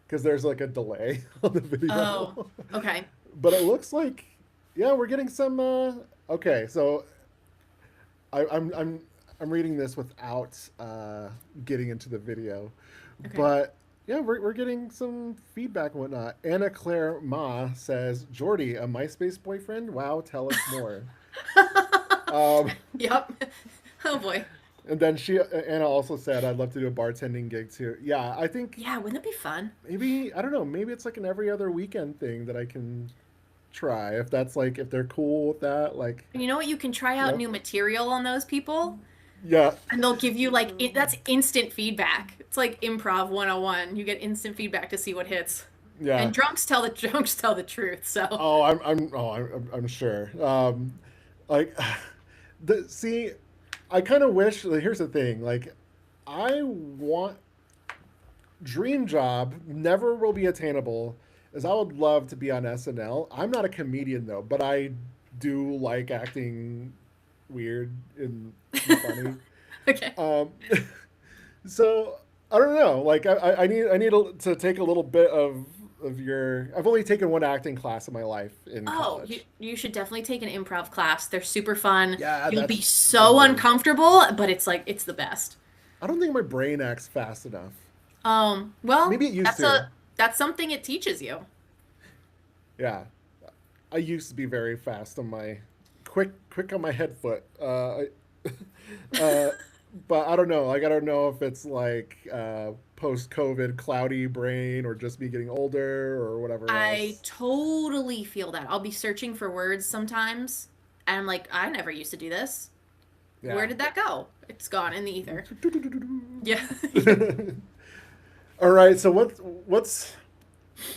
because there's like a delay on the Oh, video. okay. But it looks like yeah, we're getting some. Okay, so I, I'm I'm I'm reading this without getting into the video, Okay. but yeah, we're getting some feedback and whatnot. Anna Claire Ma says, "Jordi, a MySpace boyfriend? Wow, tell us more." Um, Yep. Oh boy. and then Anna also said, "I'd love to do a bartending gig too." Yeah, I think Yeah, wouldn't that be fun? maybe I don't know. Maybe it's like an every other weekend thing that I can try if that's like if they're cool with that. Like, And you know what? You can try you out know, new material on those people, yeah, and they'll give you like that's instant feedback. It's like improv 101. You get instant feedback to see what hits. yeah. And drunks tell the truth. So, I'm sure. Like, see, I kind of wish. Like, here's the thing. Like, I want dream job never will be attainable. Is I would love to be on SNL. I'm not a comedian though, but I do like acting weird and funny. okay. Um, so I don't know. Like I need to take a little bit of your. I've only taken one acting class in my life in Oh, you college. you should definitely take an improv class. They're super fun. Yeah, You'll be that's what so it is. uncomfortable, but it's like it's the best. I don't think my brain acts fast enough. Well, Maybe it used to. that's something it teaches you. Yeah, I used to be very fast on my quick on my head foot. uh, but I don't know. Like I don't know if it's like post COVID cloudy brain or just me getting older or whatever I else. totally feel that. I'll be searching for words sometimes, and I'm like, I never used to do this. Where Yeah. did that go? It's gone in the ether. Yeah. All right. So what's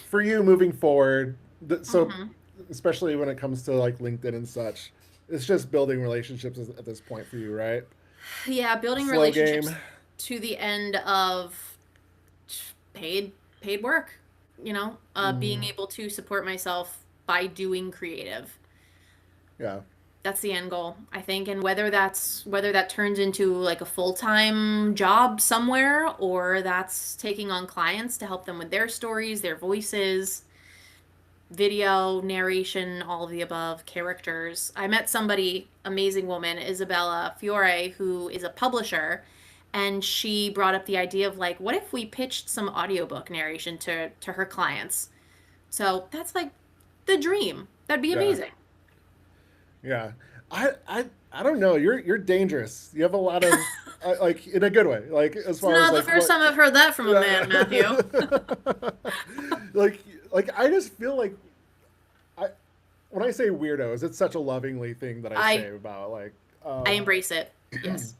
for you moving forward? So hmm especially when it comes to like LinkedIn and such, it's just building relationships at this point for you, right? Yeah, building Slow game. relationships to the end of paid paid work. Being Mm, able to support myself by doing creative. yeah. That's the end goal, I think. And whether that turns into like a full-time job somewhere or that's taking on clients to help them with their stories, their voices, video, narration, all of the above, characters. I met somebody, amazing woman, Isabella Fiore, who is a publisher, and she brought up the idea of like, what if we pitched some audiobook narration to her clients? So that's like the dream. That'd be Yeah. amazing. Yeah. I don't know. You're dangerous. You have a lot of like in a good way. Like as It's far as not the like first what time I've heard that from a yeah. man, Matthew. like I just feel like I when I say weirdos, it's such a lovingly thing that I I say about like I embrace it. Yes.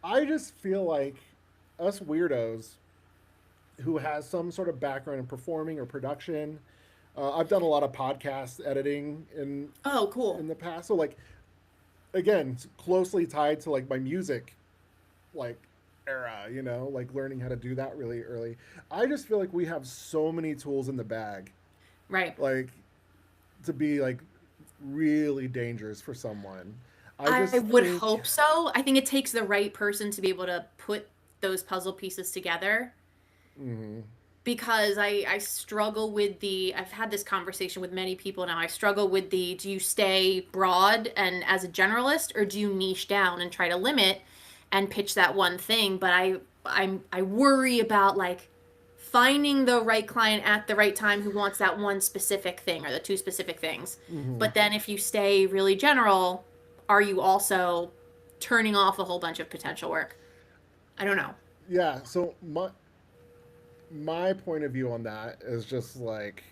I just feel like us weirdos who has some sort of background in performing or production. I've done a lot of podcast editing Oh, cool. in the past, so like again, closely tied to like my music like era, you know, like learning how to do that really early. I just feel like we have so many tools in the bag, Right. like to be like really dangerous for someone. I I just would think, hope so. I think it takes the right person to be able to put those puzzle pieces together. mhm. because I struggle with I've had this conversation with many people now. I struggle with do you stay broad and as a generalist, or do you niche down and try to limit and pitch that one thing? But I worry about like finding the right client at the right time who wants that one specific thing or the two specific things. Mm-hmm. But then if you stay really general, are you also turning off a whole bunch of potential work? I don't know. Yeah. So my point of view on that is just like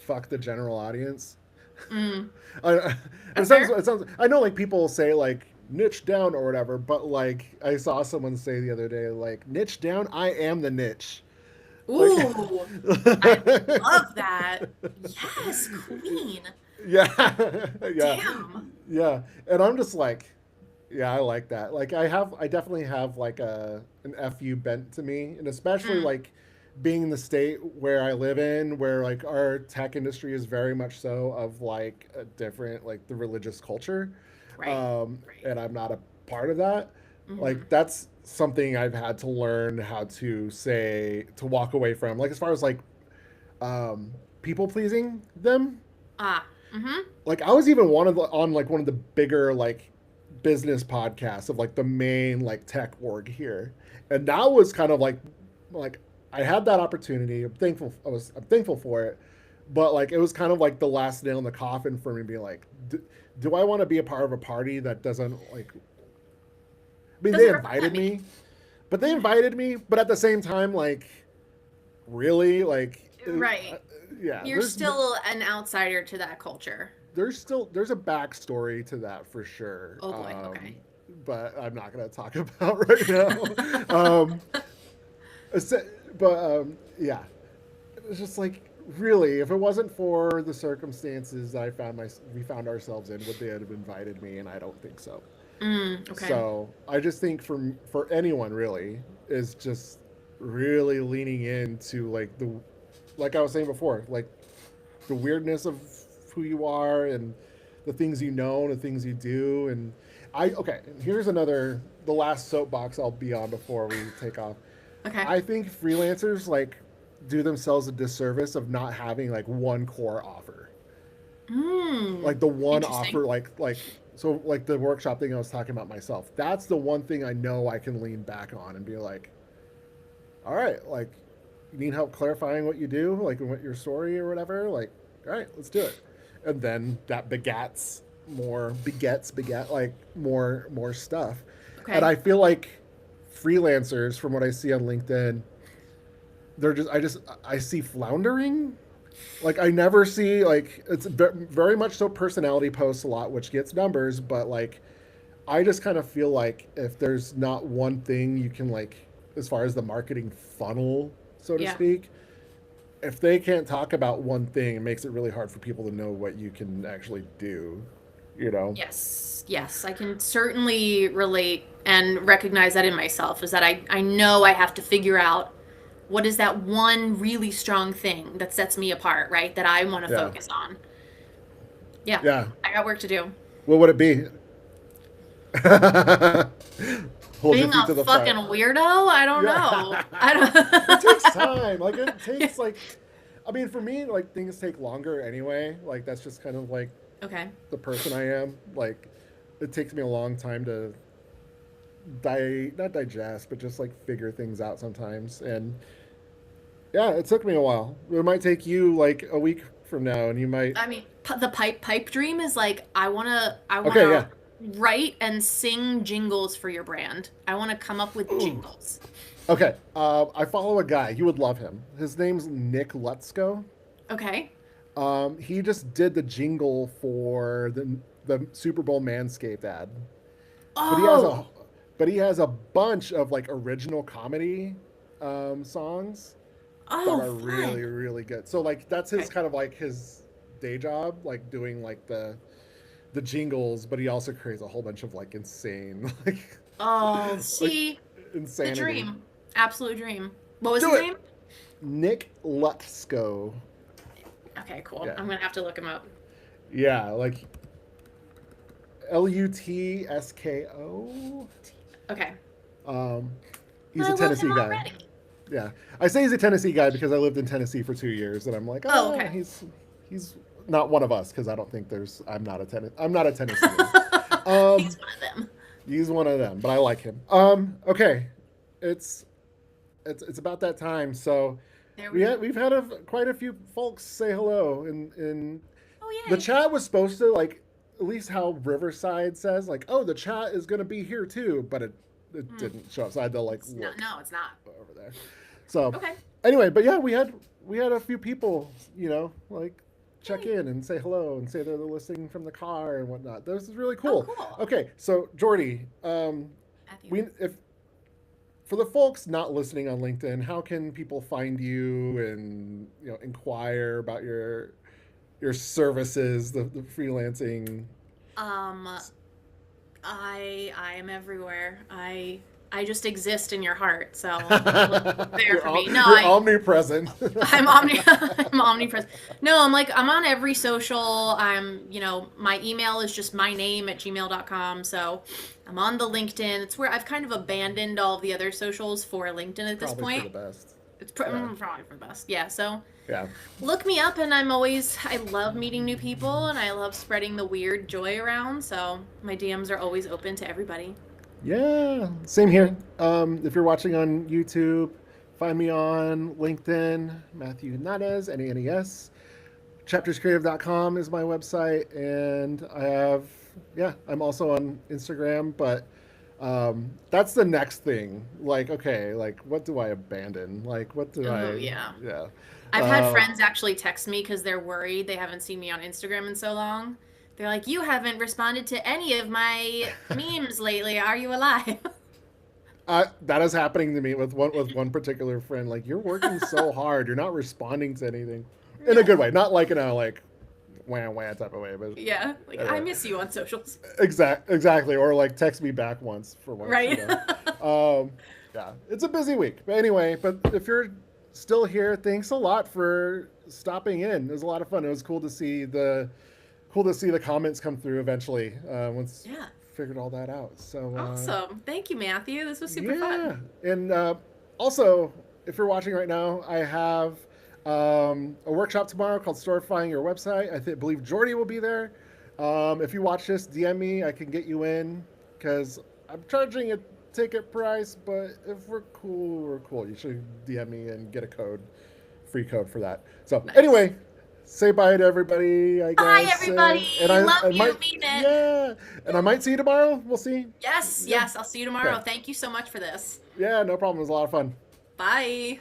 fuck the general audience. Mm, I, that's fair. it sounds. I know like people say like niche down or whatever, but like I saw someone say the other day like niche down. I am the niche. Like, Ooh, I love that. Yes, queen. yeah, yeah, Damn. yeah. And I'm just like, yeah, I like that. Like I definitely have like an fu bent to me, and especially Mm, like being in the state where I live in, where like our tech industry is very much so of like a different like the religious culture, right. Right. and I'm not a part of that. Mm-hmm. Like that's something I've had to learn how to say to walk away from. Like as far as like people pleasing them, Ah. Mm-hmm. like I was even on like one of the bigger like business podcasts of like the main like tech org here, and that was kind of like I had that opportunity. I'm thankful for it, but like it was kind of like the last nail in the coffin for me, being like, do I want to be a part of a party that doesn't like? I mean, they Doesn't represent invited me. me, but they Yeah. invited me, but at the same time, like really, like Right. yeah, You're still an outsider to that culture. there's a backstory to that for sure. Oh boy. Okay. But I'm not gonna talk about right now. But yeah, it's just like really, if it wasn't for the circumstances that we found ourselves in, would they have invited me? And I don't think so. Okay. So I just think for anyone really is just really leaning into like the like I was saying before, like the weirdness of who you are and the things you know and the things you do. And okay, here's the last soapbox I'll be on before we take off. Okay. I think freelancers like do themselves a disservice of not having like one core offer, Hmm. like the one Interesting. offer, like so like the workshop thing I was talking about myself. That's the one thing I know I can lean back on and be like, all right, like you need help clarifying what you do, like what your story or whatever, like all right, let's do it. And then that begets beget like more stuff. And Okay. I feel like freelancers, from what I see on LinkedIn, I see floundering. Like I never see like it's very much so personality posts a lot, which gets numbers, but like I just kind of feel like if there's not one thing you can like, as far as the marketing funnel, so to Yeah. speak, if they can't talk about one thing, it makes it really hard for people to know what you can actually do. You know? Yes. Yes. I can certainly relate and recognize that in myself is that I know I have to figure out what is that one really strong thing that sets me apart, right? That I want to Yeah. focus on. Yeah. Yeah. I got work to do. What would it be? Hold your Being feet a to the fucking fire. weirdo? I don't know. Yeah. I It takes don't. time. Like it takes like I mean for me like things take longer anyway. Like that's just kind of like Okay. the person I am. Like it takes me a long time to not digest, but just like figure things out sometimes. And yeah, it took me a while. It might take you like a week from now and you might I mean, the pipe dream is like I okay, wanna yeah. write and sing jingles for your brand. I want to come up with Ooh. jingles. Okay. I follow a guy. You would love him. His name's Nick Lutzko. Okay. He just did the jingle for the Super Bowl Manscaped ad, but he has a Oh. but he has a bunch of like original comedy songs that Oh, are fun. really good. So like that's his Okay. kind of like his day job, like doing like the jingles, but he also creates a whole bunch of like insane Oh, like see, the insanity. dream. Absolute dream. What was Do his it, name? Nick Lutzko. Okay, cool. Yeah, I'm gonna have to look him up. yeah, like Lutsko. Okay. Um, he's a I love him Tennessee guy. already. Yeah, I say he's a Tennessee guy because I lived in Tennessee for 2 years, and I'm like, Oh, oh, okay. he's not one of us because I don't think there's I'm not a Tennessean. Um, He's one of them. he's one of them, but I like him. Okay, it's it's about that time. So There we go. we've had quite a few folks say hello, and Oh, the yay. chat was supposed to like at least how Riverside says like, oh, the chat is gonna be here too, but it Mm, didn't show up, so I had to like it's not. look No, it's not. over there. So Okay. anyway, but yeah, we had a few people, like check Yay. in and say hello and say they're listening from the car and whatnot. This is really Oh, cool. cool. Okay, so Jordy, Matthew. we if for the folks not listening on LinkedIn, how can people find you and inquire about your services, the freelancing? Um, I am everywhere. I just exist in your heart. So look there for me. No, You're omnipresent. I'm omnipresent. No, I'm on every social. My email is just my name at gmail.com. So I'm on the LinkedIn. It's where I've kind of abandoned all of the other socials for LinkedIn at this Probably for point. the best. It's Yeah, probably for the best. Yeah. So yeah. look me up, and I love meeting new people, and I love spreading the weird joy around. So my DMs are always open to everybody. Yeah, same here. If you're watching on YouTube, find me on LinkedIn, Matthew Hernandez, NANES. Chapterscreative.com is my website, and I'm also on Instagram, but that's the next thing. Like, okay, like, what do I abandon? Like, what do Oh I, yeah. yeah. I've had Uh, friends actually text me because they're worried they haven't seen me on Instagram in so long. They're like, "You haven't responded to any of my memes lately. Are you alive?" that is happening to me with one particular friend. Like, you're working so hard, you're not responding to anything in a good No. way, not like in a like wham wham type of way, but Yeah, like I anyway. miss you on socials. Exactly, or like text me back once for once, Right. Yeah, it's a busy week, but anyway. But if you're still here, thanks a lot for stopping in. It was a lot of fun. It was cool to see the comments come through eventually once Yeah. figured all that out. So Awesome. Thank you, Matthew. This was super yeah, fun. and also, if you're watching right now, I have a workshop tomorrow called Storifying Your Website. Believe Jordy will be there. If you watch this, DM me. I can get you in because I'm charging a ticket price, but if we're cool, we're cool. You should DM me and get a free code for that. So Nice. anyway, say bye to everybody, I Bye, guess. And everybody. Love I you. might, Mean it. yeah, and I might see you tomorrow. We'll see. Yes, Yeah. yes. I'll see you tomorrow. Okay. Thank you so much for this. Yeah, no problem. It was a lot of fun. Bye.